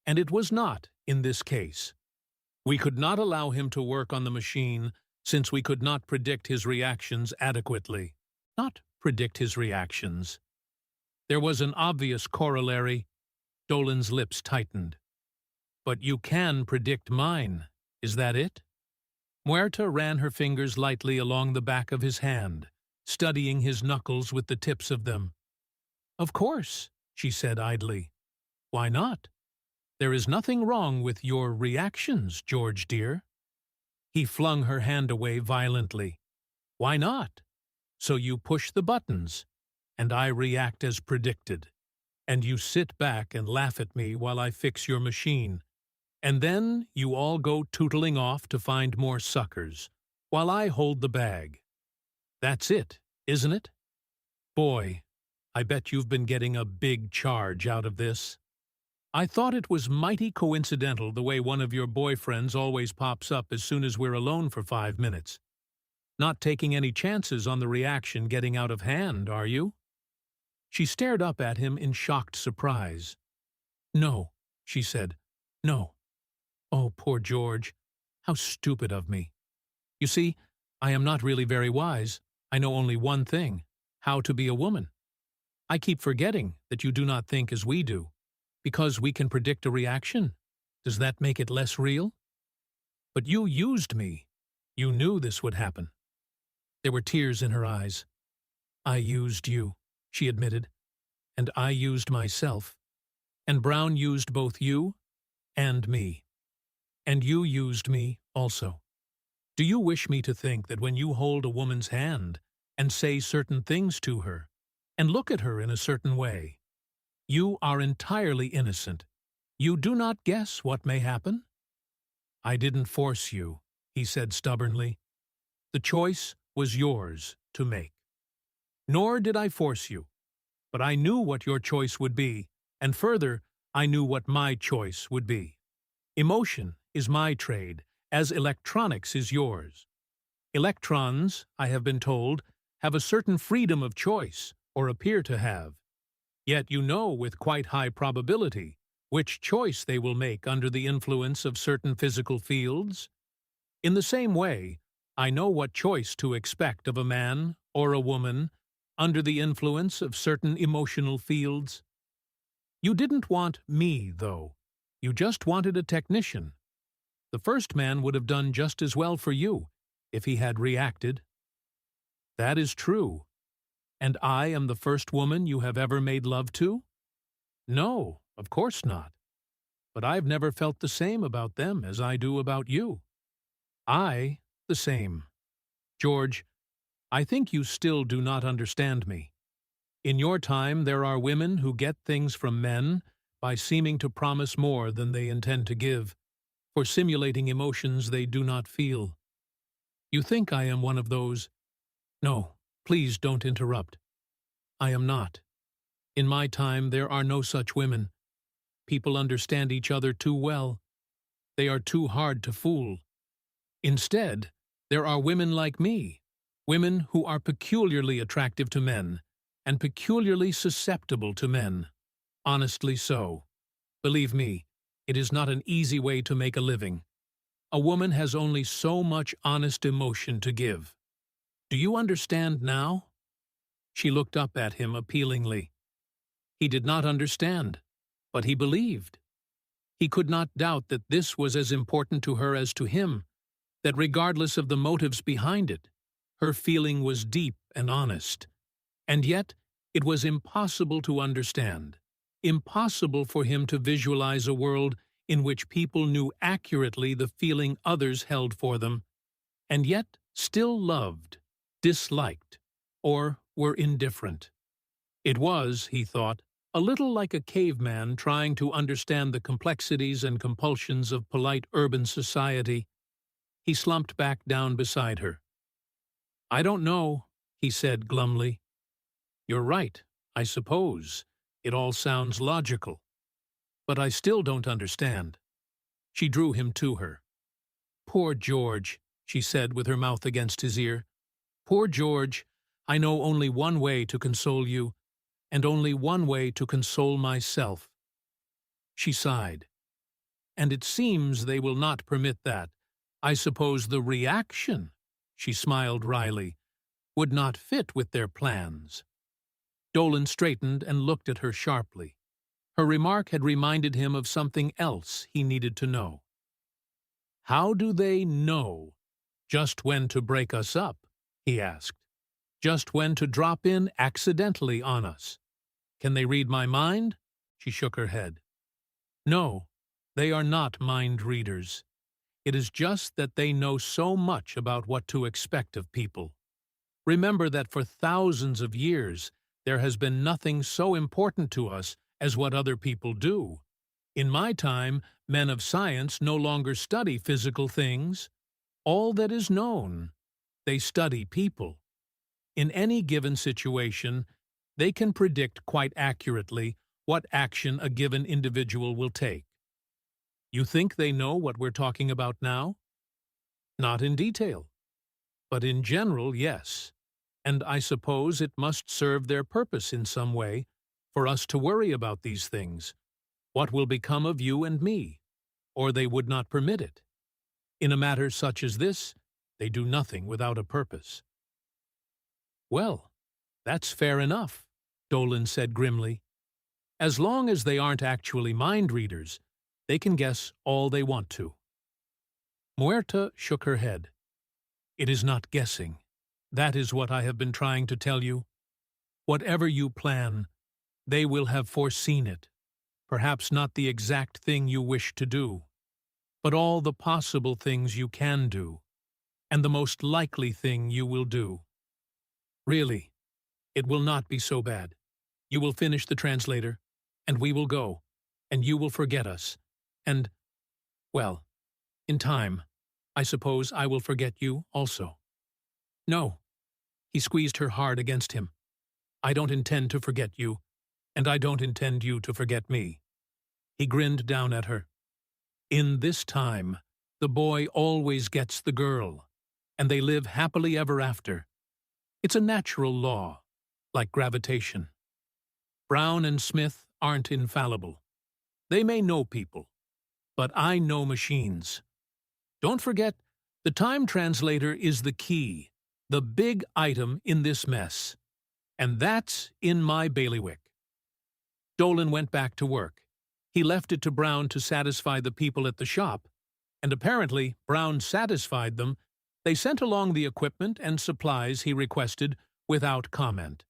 and it was not in this case. We could not allow him to work on the machine since we could not predict his reactions adequately. Not predict his reactions. There was an obvious corollary. Dolan's lips tightened. But you can predict mine, is that it? Muerta ran her fingers lightly along the back of his hand, studying his knuckles with the tips of them. Of course, she said idly. Why not? There is nothing wrong with your reactions, George dear. He flung her hand away violently. Why not? So you push the buttons, and I react as predicted. And you sit back and laugh at me while I fix your machine. And then you all go tootling off to find more suckers, while I hold the bag. That's it, isn't it? Boy, I bet you've been getting a big charge out of this. I thought it was mighty coincidental the way one of your boyfriends always pops up as soon as we're alone for 5 minutes. Not taking any chances on the reaction getting out of hand, are you? She stared up at him in shocked surprise. No, she said. No. Oh, poor George. How stupid of me. You see, I am not really very wise. I know only one thing, how to be a woman. I keep forgetting that you do not think as we do. Because we can predict a reaction. Does that make it less real? But you used me. You knew this would happen. There were tears in her eyes. I used you, she admitted. And I used myself. And Brown used both you and me. And you used me also. Do you wish me to think that when you hold a woman's hand and say certain things to her and look at her in a certain way, you are entirely innocent? You do not guess what may happen? I didn't force you, he said stubbornly. The choice was yours to make. Nor did I force you, but I knew what your choice would be, and further, I knew what my choice would be. Emotion is my trade, as electronics is yours. Electrons, I have been told, have a certain freedom of choice, or appear to have. Yet you know with quite high probability which choice they will make under the influence of certain physical fields. In the same way, I know what choice to expect of a man or a woman under the influence of certain emotional fields. You didn't want me, though. You just wanted a technician. The first man would have done just as well for you if he had reacted. That is true. And I am the first woman you have ever made love to? No, of course not. But I've never felt the same about them as I do about you. I, the same. George, I think you still do not understand me. In your time, there are women who get things from men by seeming to promise more than they intend to give, for simulating emotions they do not feel. You think I am one of those? No, please don't interrupt. I am not. In my time, there are no such women. People understand each other too well. They are too hard to fool. Instead, there are women like me, women who are peculiarly attractive to men, and peculiarly susceptible to men. Honestly so. Believe me, it is not an easy way to make a living. A woman has only so much honest emotion to give. Do you understand now? She looked up at him appealingly. He did not understand, but he believed. He could not doubt that this was as important to her as to him, that regardless of the motives behind it, her feeling was deep and honest. And yet, it was impossible to understand, impossible for him to visualize a world in which people knew accurately the feeling others held for them, and yet still loved, disliked, or were indifferent. It was, he thought, a little like a caveman trying to understand the complexities and compulsions of polite urban society. He slumped back down beside her. I don't know, he said glumly. You're right, I suppose. It all sounds logical. But I still don't understand. She drew him to her. Poor George, she said with her mouth against his ear. Poor George, I know only one way to console you, and only one way to console myself. She sighed. And it seems they will not permit that. I suppose the reaction, she smiled wryly, would not fit with their plans. Dolan straightened and looked at her sharply. Her remark had reminded him of something else he needed to know. How do they know just when to break us up? He asked. Just when to drop in accidentally on us. Can they read my mind? She shook her head. No, they are not mind readers. It is just that they know so much about what to expect of people. Remember that for thousands of years there has been nothing so important to us as what other people do. In my time, men of science no longer study physical things. All that is known, they study people. In any given situation, they can predict quite accurately what action a given individual will take. You think they know what we're talking about now? Not in detail. But in general, yes. And I suppose it must serve their purpose in some way for us to worry about these things. What will become of you and me? Or they would not permit it. In a matter such as this, they do nothing without a purpose. Well, that's fair enough, Dolan said grimly. As long as they aren't actually mind readers, they can guess all they want to. Muerta shook her head. It is not guessing. That is what I have been trying to tell you. Whatever you plan, they will have foreseen it. Perhaps not the exact thing you wish to do, but all the possible things you can do, and the most likely thing you will do. Really, it will not be so bad. You will finish the translator, and we will go, and you will forget us, and, well, in time, I suppose I will forget you also. No, he squeezed her hard against him. I don't intend to forget you, and I don't intend you to forget me. He grinned down at her. In this time, the boy always gets the girl, and they live happily ever after. It's a natural law, like gravitation. Brown and Smith aren't infallible. They may know people, but I know machines. Don't forget, the time translator is the key, the big item in this mess. And that's in my bailiwick. Dolan went back to work. He left it to Brown to satisfy the people at the shop, and apparently Brown satisfied them. They sent along the equipment and supplies he requested without comment.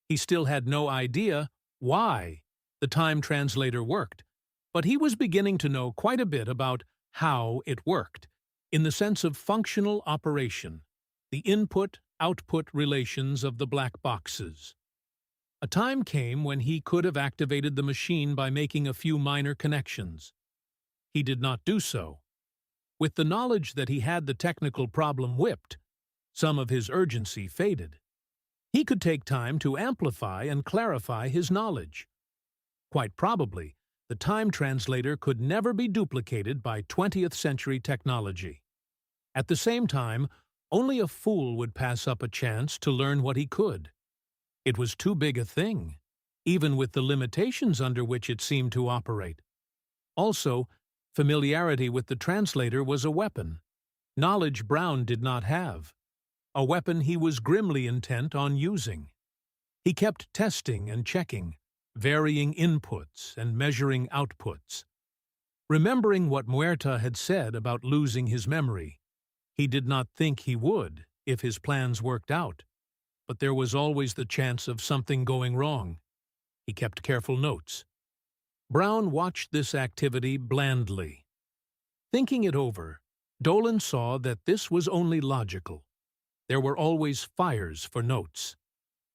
He still had no idea why the time translator worked, but he was beginning to know quite a bit about how it worked, in the sense of functional operation, the input-output relations of the black boxes. A time came when he could have activated the machine by making a few minor connections. He did not do so. With the knowledge that he had the technical problem whipped, some of his urgency faded. He could take time to amplify and clarify his knowledge. Quite probably, the time translator could never be duplicated by 20th century technology. At the same time, only a fool would pass up a chance to learn what he could. It was too big a thing, even with the limitations under which it seemed to operate. Also, familiarity with the translator was a weapon, knowledge Brown did not have, a weapon he was grimly intent on using. He kept testing and checking, varying inputs and measuring outputs. Remembering what Muerta had said about losing his memory, he did not think he would if his plans worked out, but there was always the chance of something going wrong. He kept careful notes. Brown watched this activity blandly. Thinking it over, Dolan saw that this was only logical. There were always fires for notes.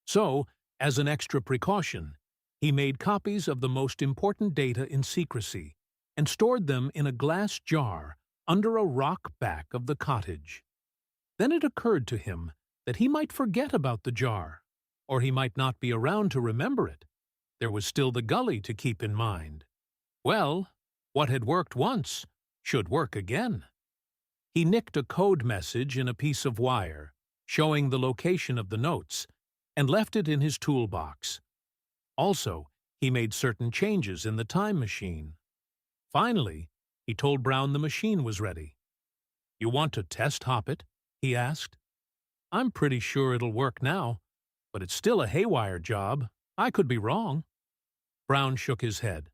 So, as an extra precaution, he made copies of the most important data in secrecy and stored them in a glass jar under a rock back of the cottage. Then it occurred to him that he might forget about the jar, or he might not be around to remember it. There was still the gully to keep in mind. Well, what had worked once should work again. He nicked a code message in a piece of wire, showing the location of the notes, and left it in his toolbox. Also, he made certain changes in the time machine. Finally, he told Brown the machine was ready. "You want to test hop it?" he asked. "I'm pretty sure it'll work now, but it's still a haywire job. I could be wrong." Brown shook his head.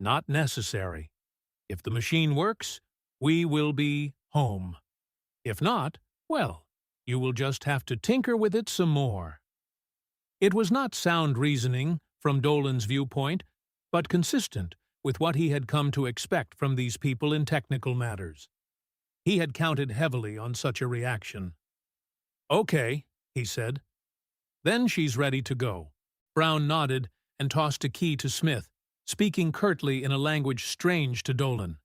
"Not necessary. If the machine works, we will be home. If not, well, you will just have to tinker with it some more." It was not sound reasoning from Dolan's viewpoint, but consistent with what he had come to expect from these people in technical matters. He had counted heavily on such a reaction. "Okay," he said. "Then she's ready to go." Brown nodded and tossed a key to Smith, speaking curtly in a language strange to Dolan.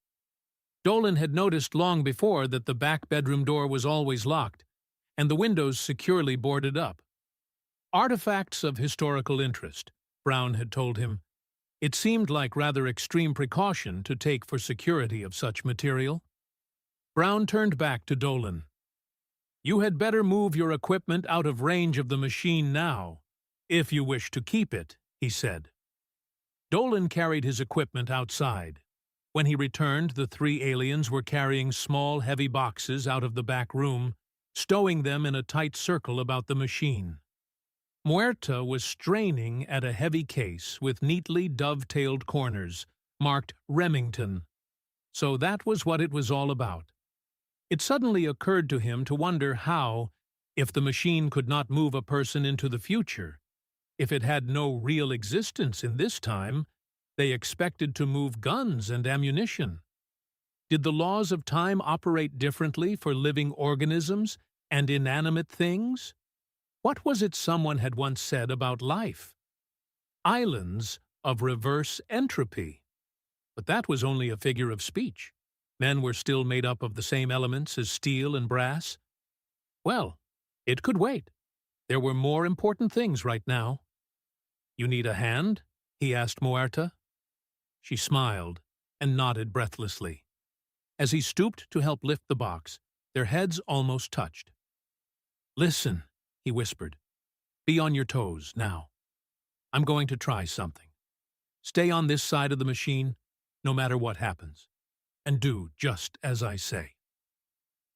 Dolan had noticed long before that the back bedroom door was always locked, and the windows securely boarded up. Artifacts of historical interest, Brown had told him. It seemed like rather extreme precaution to take for security of such material. Brown turned back to Dolan. "You had better move your equipment out of range of the machine now, if you wish to keep it," he said. Dolan carried his equipment outside. When he returned, the three aliens were carrying small, heavy boxes out of the back room, stowing them in a tight circle about the machine. Muerta was straining at a heavy case with neatly dovetailed corners, marked Remington. So that was what it was all about. It suddenly occurred to him to wonder how, if the machine could not move a person into the future, if it had no real existence in this time, they expected to move guns and ammunition. Did the laws of time operate differently for living organisms and inanimate things? What was it someone had once said about life? Islands of reverse entropy. But that was only a figure of speech. Men were still made up of the same elements as steel and brass. Well, it could wait. There were more important things right now. "You need a hand?" he asked Muerta. She smiled and nodded breathlessly. As he stooped to help lift the box, their heads almost touched. "Listen," he whispered. "Be on your toes, now. I'm going to try something. Stay on this side of the machine, no matter what happens, and do just as I say."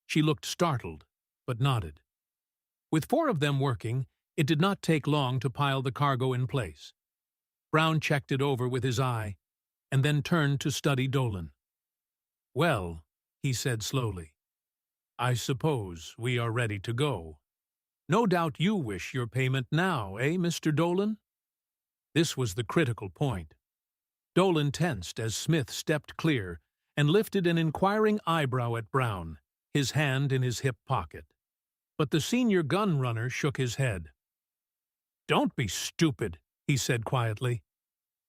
She looked startled, but nodded. With four of them working, it did not take long to pile the cargo in place. Brown checked it over with his eye, and then turned to study Dolan. "Well," he said slowly, "I suppose we are ready to go. No doubt you wish your payment now, eh, Mr. Dolan?" This was the critical point. Dolan tensed as Smith stepped clear and lifted an inquiring eyebrow at Brown, his hand in his hip pocket. But the senior gun runner shook his head. "Don't be stupid," he said quietly.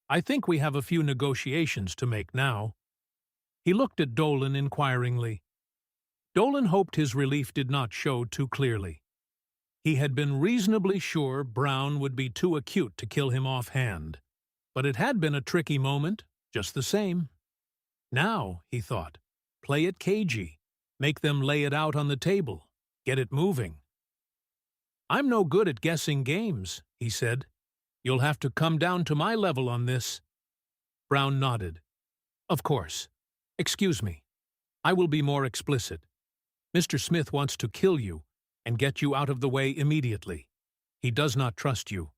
"I think we have a few negotiations to make now." He looked at Dolan inquiringly. Dolan hoped his relief did not show too clearly. He had been reasonably sure Brown would be too acute to kill him offhand, but it had been a tricky moment, just the same. Now, he thought, play it cagey, make them lay it out on the table, get it moving. "I'm no good at guessing games," he said. "You'll have to come down to my level on this." Brown nodded. "Of course. Excuse me. I will be more explicit. Mr. Smith wants to kill you and get you out of the way immediately. He does not trust you.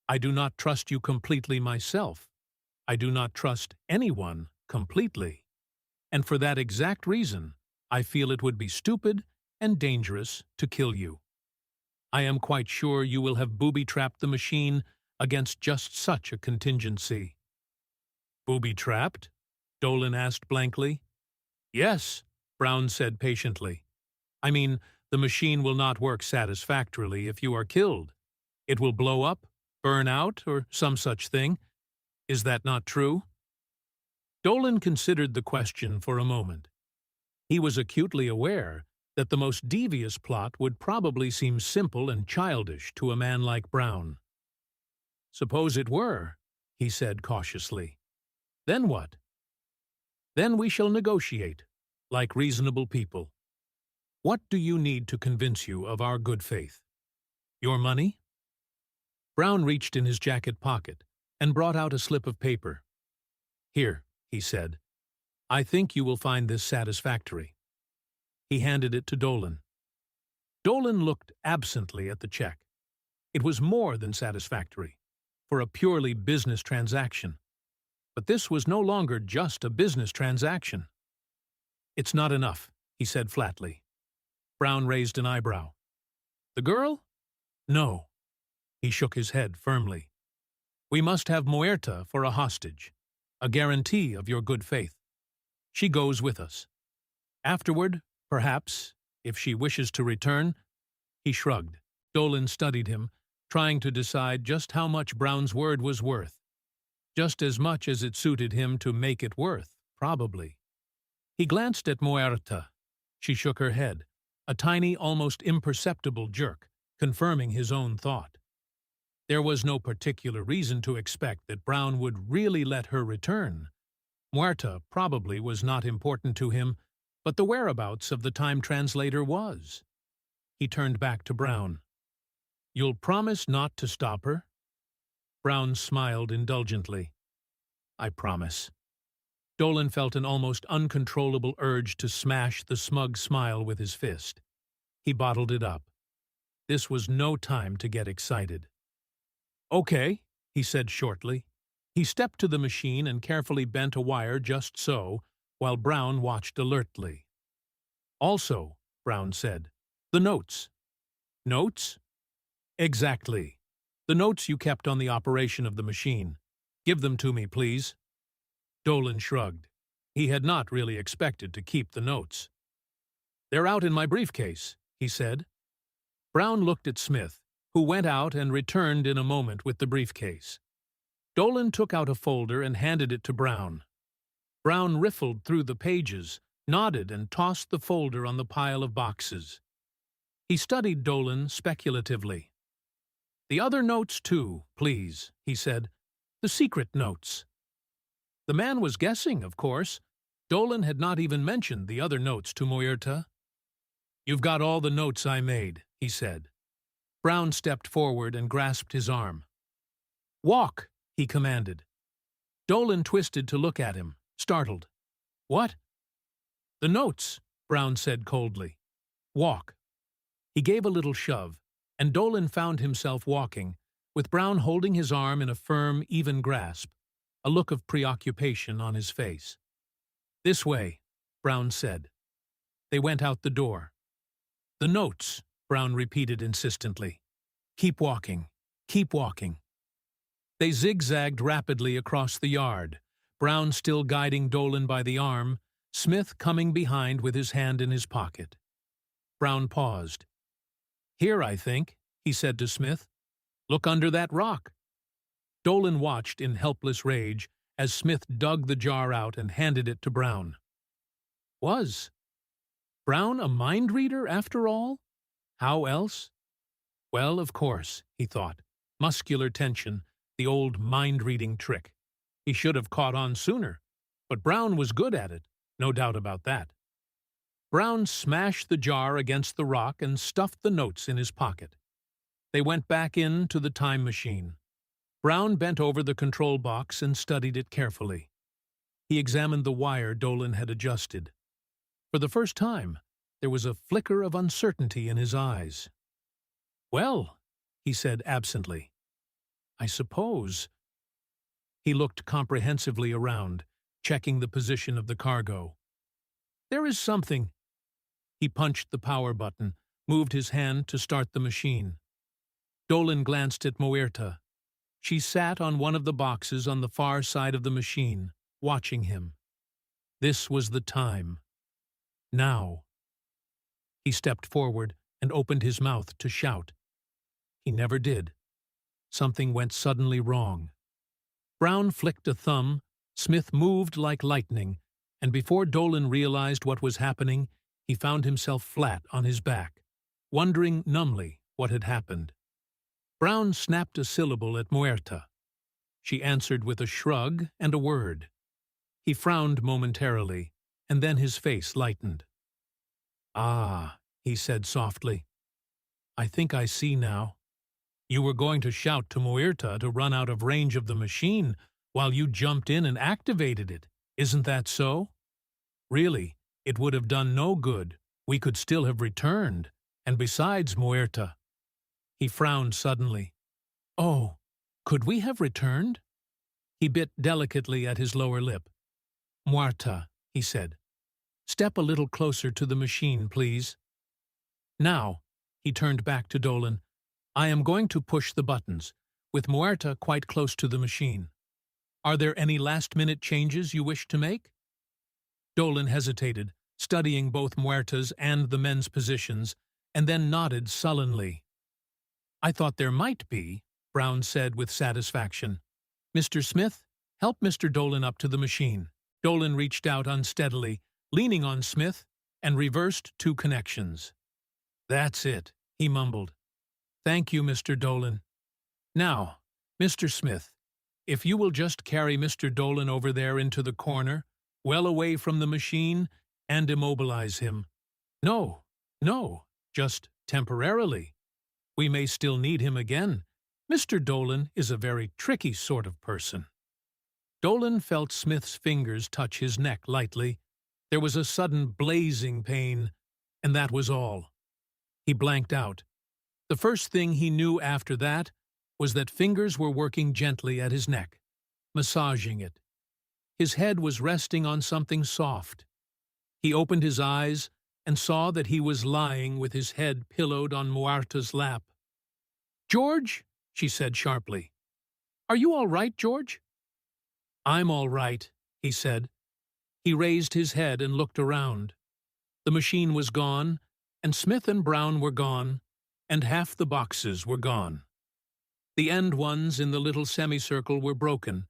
I do not trust you completely myself. I do not trust anyone completely. And for that exact reason, I feel it would be stupid and dangerous to kill you. I am quite sure you will have booby-trapped the machine against just such a contingency." "Booby-trapped?" Dolan asked blankly. "Yes," Brown said patiently. "I mean, the machine will not work satisfactorily if you are killed. It will blow up, burn out, or some such thing. Is that not true?" Dolan considered the question for a moment. He was acutely aware that the most devious plot would probably seem simple and childish to a man like Brown. "Suppose it were," he said cautiously. "Then what?" "Then we shall negotiate, like reasonable people. What do you need to convince you of our good faith? Your money?" Brown reached in his jacket pocket and brought out a slip of paper. "Here," he said. "I think you will find this satisfactory." He handed it to Dolan. Dolan looked absently at the check. It was more than satisfactory, for a purely business transaction. But this was no longer just a business transaction. "It's not enough," he said flatly. Brown raised an eyebrow. "The girl? No." He shook his head firmly. "We must have Muerta for a hostage, a guarantee of your good faith. She goes with us. Afterward, perhaps, if she wishes to return—" He shrugged. Dolan studied him, trying to decide just how much Brown's word was worth. Just as much as it suited him to make it worth, probably. He glanced at Muerta. She shook her head, a tiny, almost imperceptible jerk, confirming his own thought. There was no particular reason to expect that Brown would really let her return. Muerta probably was not important to him, but the whereabouts of the time translator was. He turned back to Brown. "You'll promise not to stop her?" Brown smiled indulgently. "I promise." Dolan felt an almost uncontrollable urge to smash the smug smile with his fist. He bottled it up. This was no time to get excited. "Okay," he said shortly. He stepped to the machine and carefully bent a wire just so, while Brown watched alertly. "Also," Brown said, "the notes." "Notes?" "Exactly. The notes you kept on the operation of the machine. Give them to me, please." Dolan shrugged. He had not really expected to keep the notes. "They're out in my briefcase," he said. Brown looked at Smith, who went out and returned in a moment with the briefcase. Dolan took out a folder and handed it to Brown. Brown riffled through the pages, nodded, and tossed the folder on the pile of boxes. He studied Dolan speculatively. "The other notes, too, please," he said. "The secret notes." The man was guessing, of course. Dolan had not even mentioned the other notes to Muerta. "You've got all the notes I made," he said. Brown stepped forward and grasped his arm. "Walk," he commanded. Dolan twisted to look at him, startled. "What?" "The notes," Brown said coldly. "Walk." He gave a little shove, and Dolan found himself walking, with Brown holding his arm in a firm, even grasp, a look of preoccupation on his face. "This way," Brown said. They went out the door. "The notes," Brown repeated insistently. "Keep walking. Keep walking." They zigzagged rapidly across the yard, Brown still guiding Dolan by the arm, Smith coming behind with his hand in his pocket. Brown paused. "Here, I think," he said to Smith. "Look under that rock." Dolan watched in helpless rage as Smith dug the jar out and handed it to Brown. Was Brown a mind reader, after all? How else? Well, of course, he thought. Muscular tension, the old mind-reading trick. He should have caught on sooner, but Brown was good at it, no doubt about that. Brown smashed the jar against the rock and stuffed the notes in his pocket. They went back into the time machine. Brown bent over the control box and studied it carefully. He examined the wire Dolan had adjusted. For the first time, there was a flicker of uncertainty in his eyes. "Well," he said absently, "I suppose—" He looked comprehensively around, checking the position of the cargo. "There is something—" He punched the power button, moved his hand to start the machine. Dolan glanced at Muerta. She sat on one of the boxes on the far side of the machine, watching him. This was the time. Now. He stepped forward and opened his mouth to shout. He never did. Something went suddenly wrong. Brown flicked a thumb, Smith moved like lightning, and before Dolan realized what was happening, he found himself flat on his back, wondering numbly what had happened. Brown snapped a syllable at Muerta. She answered with a shrug and a word. He frowned momentarily, and then his face lightened. "Ah," he said softly. "I think I see now. You were going to shout to Muerta to run out of range of the machine while you jumped in and activated it. Isn't that so? Really, it would have done no good. We could still have returned. And besides, Muerta—" He frowned suddenly. "Oh, could we have returned?" He bit delicately at his lower lip. "Muerta," he said, "step a little closer to the machine, please. Now," he turned back to Dolan, "I am going to push the buttons, with Muerta quite close to the machine. Are there any last-minute changes you wish to make?" Dolan hesitated, studying both Muerta's and the men's positions, and then nodded sullenly. "I thought there might be," Brown said with satisfaction. "Mr. Smith, help Mr. Dolan up to the machine." Dolan reached out unsteadily, leaning on Smith, and reversed 2 connections. "That's it," he mumbled. "Thank you, Mr. Dolan. Now, Mr. Smith, if you will just carry Mr. Dolan over there into the corner, well away from the machine, and immobilize him. No, just temporarily. We may still need him again. Mr. Dolan is a very tricky sort of person." Dolan felt Smith's fingers touch his neck lightly. There was a sudden blazing pain, and that was all. He blanked out. The first thing he knew after that was that fingers were working gently at his neck, massaging it. His head was resting on something soft. He opened his eyes and saw that he was lying with his head pillowed on Muerta's lap. "George," she said sharply. "Are you all right, George?" "I'm all right," he said. He raised his head and looked around. The machine was gone, and Smith and Brown were gone, and half the boxes were gone. The end ones in the little semicircle were broken,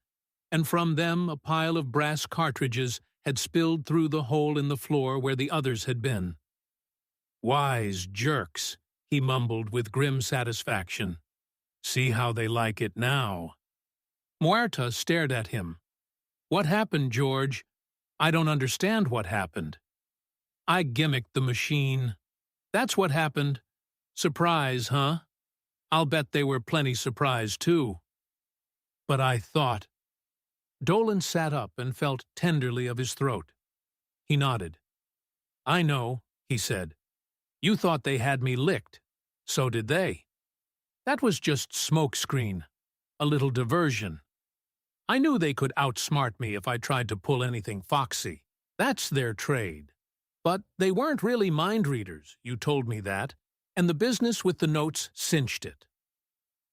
and from them a pile of brass cartridges had spilled through the hole in the floor where the others had been. "Wise jerks," he mumbled with grim satisfaction. "See how they like it now." Muerta stared at him. "What happened, George? I don't understand what happened." "I gimmicked the machine. That's what happened. Surprise, huh? I'll bet they were plenty surprised, too." "But I thought—" Dolan sat up and felt tenderly of his throat. He nodded. "I know," he said. "You thought they had me licked. So did they. That was just smokescreen, a little diversion. I knew they could outsmart me if I tried to pull anything foxy. That's their trade. But they weren't really mind readers, you told me that, and the business with the notes cinched it.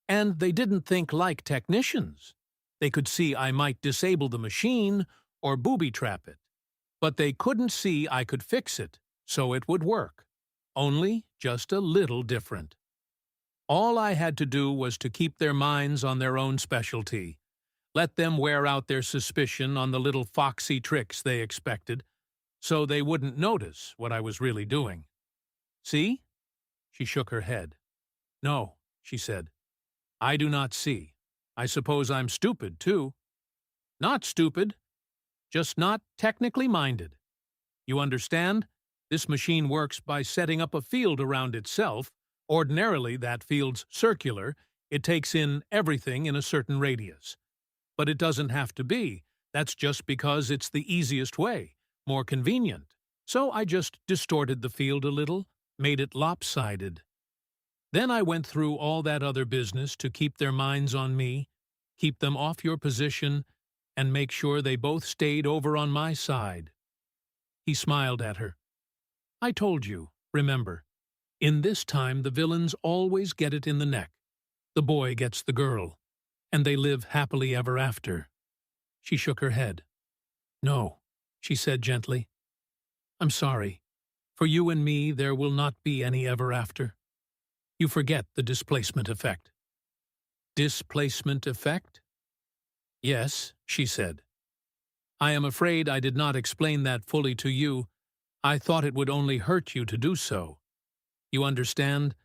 And they didn't think like technicians. They could see I might disable the machine or booby-trap it. But they couldn't see I could fix it, so it would work. only just a little different. All I had to do was to keep their minds on their own specialty, let them wear out their suspicion on the little foxy tricks they expected, so they wouldn't notice what I was really doing. See? She shook her head. No, she said. I do not see. I suppose I'm stupid, too. Not stupid, just not technically minded. You understand? This machine works by setting up a field around itself. Ordinarily, that field's circular. It takes in everything in a certain radius. But it doesn't have to be. That's just because it's the easiest way, more convenient. So I just distorted the field a little, made it lopsided. Then I went through all that other business to keep their minds on me, keep them off your position, and make sure they both stayed over on my side. He smiled at her. I told you, remember, in this time the villains always get it in the neck. The boy gets the girl, and they live happily ever after. She shook her head. No, she said gently. I'm sorry. For you and me there will not be any ever after. You forget the displacement effect. Displacement effect? Yes, she said. I am afraid I did not explain that fully to you. I thought it would only hurt you to do so. You understand?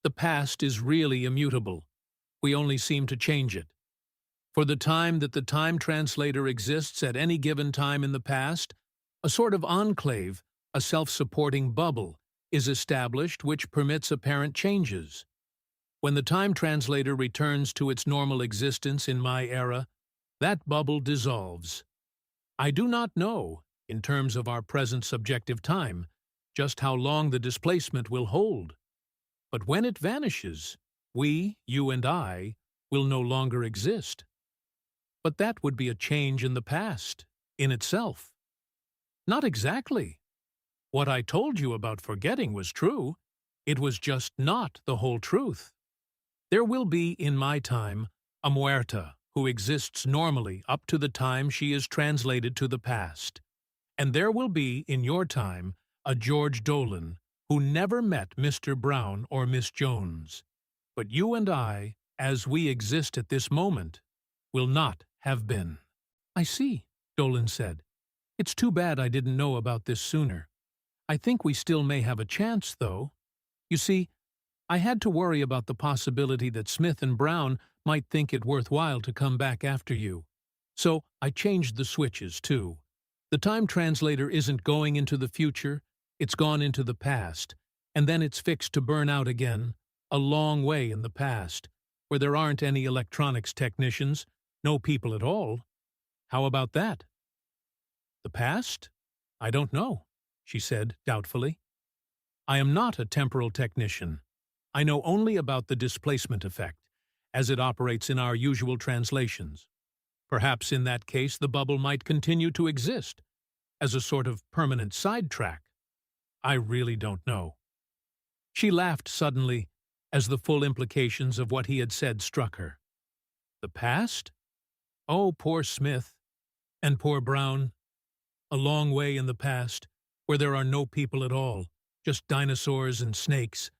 The past is really immutable. We only seem to change it. For the time that the time translator exists at any given time in the past, a sort of enclave, a self-supporting bubble, is established which permits apparent changes. When the time translator returns to its normal existence in my era, that bubble dissolves. I do not know, in terms of our present subjective time, just how long the displacement will hold. But when it vanishes, we, you and I, will no longer exist. But that would be a change in the past, in itself. Not exactly. What I told you about forgetting was true. It was just not the whole truth. There will be, in my time, a muerta who exists normally up to the time she is translated to the past. And there will be, in your time, a George Dolan who never met Mr. Brown or Miss Jones. But you and I, as we exist at this moment, will not have been. I see, Dolan said. It's too bad I didn't know about this sooner. I think we still may have a chance, though. You see, I had to worry about the possibility that Smith and Brown might think it worthwhile to come back after you. So I changed the switches, too. The time translator isn't going into the future, it's gone into the past, and then it's fixed to burn out again, a long way in the past, where there aren't any electronics technicians, no people at all. How about that? The past? I don't know, she said doubtfully. I am not a temporal technician. I know only about the displacement effect, as it operates in our usual translations. Perhaps in that case the bubble might continue to exist, as a sort of permanent sidetrack. I really don't know. She laughed suddenly, as the full implications of what he had said struck her. The past? Oh, poor Smith. And poor Brown. A long way in the past, where there are no people at all, just dinosaurs and snakes,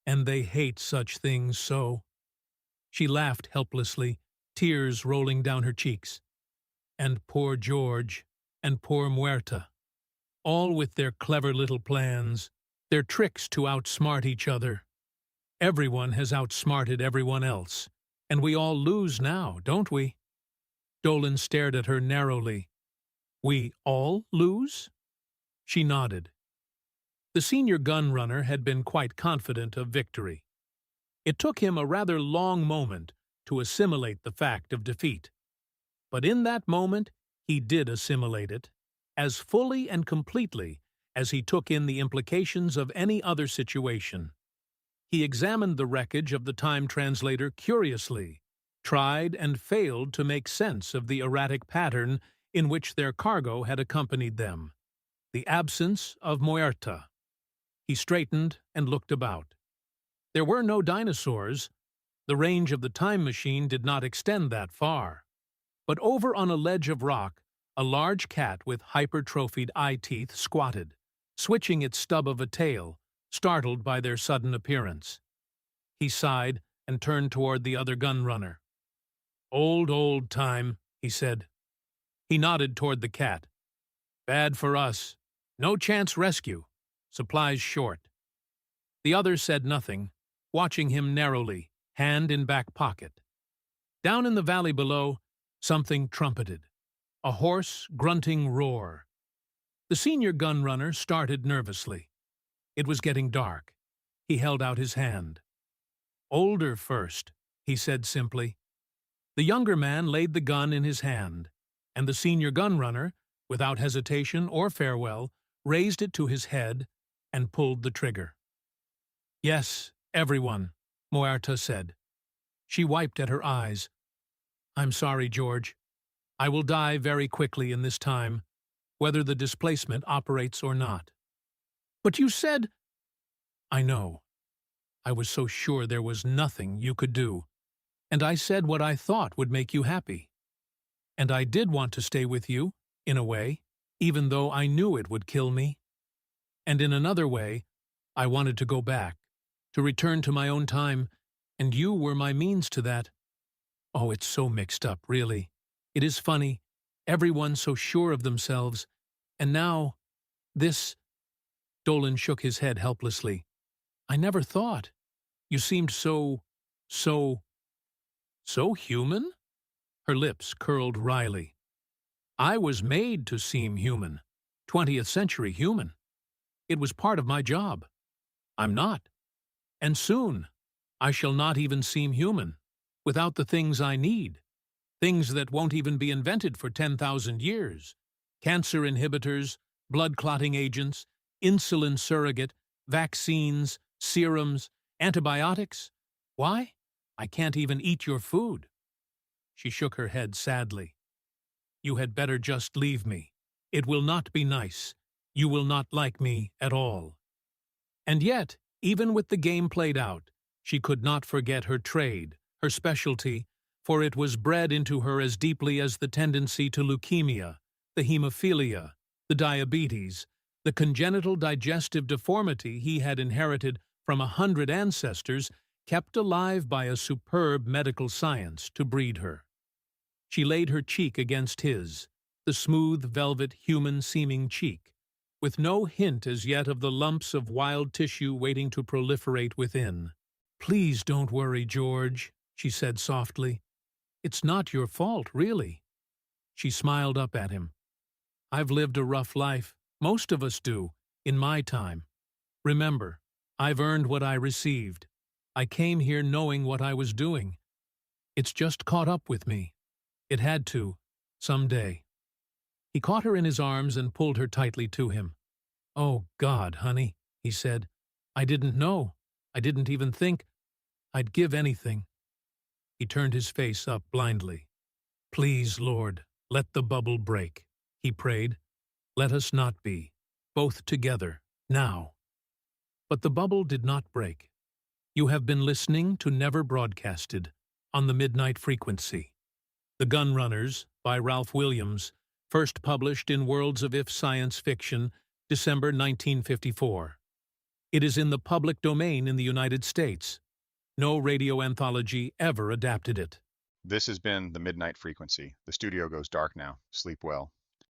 and they hate such things so. She laughed helplessly, tears rolling down her cheeks. And poor George, and poor Muerta, all with their clever little plans, their tricks to outsmart each other. Everyone has outsmarted everyone else, and we all lose now, don't we? Dolan stared at her narrowly. We all lose? She nodded. The senior gun runner had been quite confident of victory. It took him a rather long moment to assimilate the fact of defeat. But in that moment, he did assimilate it, as fully and completely as he took in the implications of any other situation. He examined the wreckage of the time translator curiously, tried and failed to make sense of the erratic pattern in which their cargo had accompanied them, the absence of Muerta. He straightened and looked about. There were no dinosaurs. The range of the time machine did not extend that far. But over on a ledge of rock, a large cat with hypertrophied eye teeth squatted, switching its stub of a tail, startled by their sudden appearance. He sighed and turned toward the other gun runner. Old time, he said. He nodded toward the cat. Bad for us. No chance rescue. Supplies short. The other said nothing, watching him narrowly, hand in back pocket. Down in the valley below, something trumpeted. A hoarse, grunting roar. The senior gun runner started nervously. It was getting dark. He held out his hand. Older first, he said simply. The younger man laid the gun in his hand, and the senior gun runner, without hesitation or farewell, raised it to his head and pulled the trigger. Yes, everyone, Muerta said. She wiped at her eyes. I'm sorry, George. I will die very quickly in this time, whether the displacement operates or not. But you said... I know. I was so sure there was nothing you could do, and I said what I thought would make you happy. And I did want to stay with you, in a way, even though I knew it would kill me. And in another way, I wanted to go back, to return to my own time, and you were my means to that. Oh, it's so mixed up, really. It is funny, everyone so sure of themselves, and now, this... Dolan shook his head helplessly. I never thought. You seemed so human? Her lips curled wryly. I was made to seem human, 20th century human. It was part of my job. I'm not. And soon, I shall not even seem human, without the things I need, things that won't even be invented for 10,000 years. Cancer inhibitors, blood-clotting agents, insulin surrogate, vaccines, serums, antibiotics. Why? I can't even eat your food. She shook her head sadly. You had better just leave me. It will not be nice. You will not like me at all. And yet, even with the game played out, she could not forget her trade, her specialty, for it was bred into her as deeply as the tendency to leukemia, the hemophilia, the diabetes, the congenital digestive deformity he had inherited from 100 ancestors, kept alive by a superb medical science to breed her. She laid her cheek against his, the smooth, velvet, human-seeming cheek, with no hint as yet of the lumps of wild tissue waiting to proliferate within. Please don't worry, George, she said softly. It's not your fault, really. She smiled up at him. I've lived a rough life. Most of us do, in my time. Remember, I've earned what I received. I came here knowing what I was doing. It's just caught up with me. It had to, someday. He caught her in his arms and pulled her tightly to him. Oh, God, honey, he said. I didn't know. I didn't even think. I'd give anything. He turned his face up blindly. Please, Lord, let the bubble break, he prayed. Let us not be, both together, now. But the bubble did not break. You have been listening to Never Broadcasted on the Midnight Frequency. The Gun Runners, by Ralph Williams, first published in Worlds of If Science Fiction, December 1954. It is in the public domain in the United States. No radio anthology ever adapted it. This has been The Midnight Frequency. The studio goes dark now. Sleep well.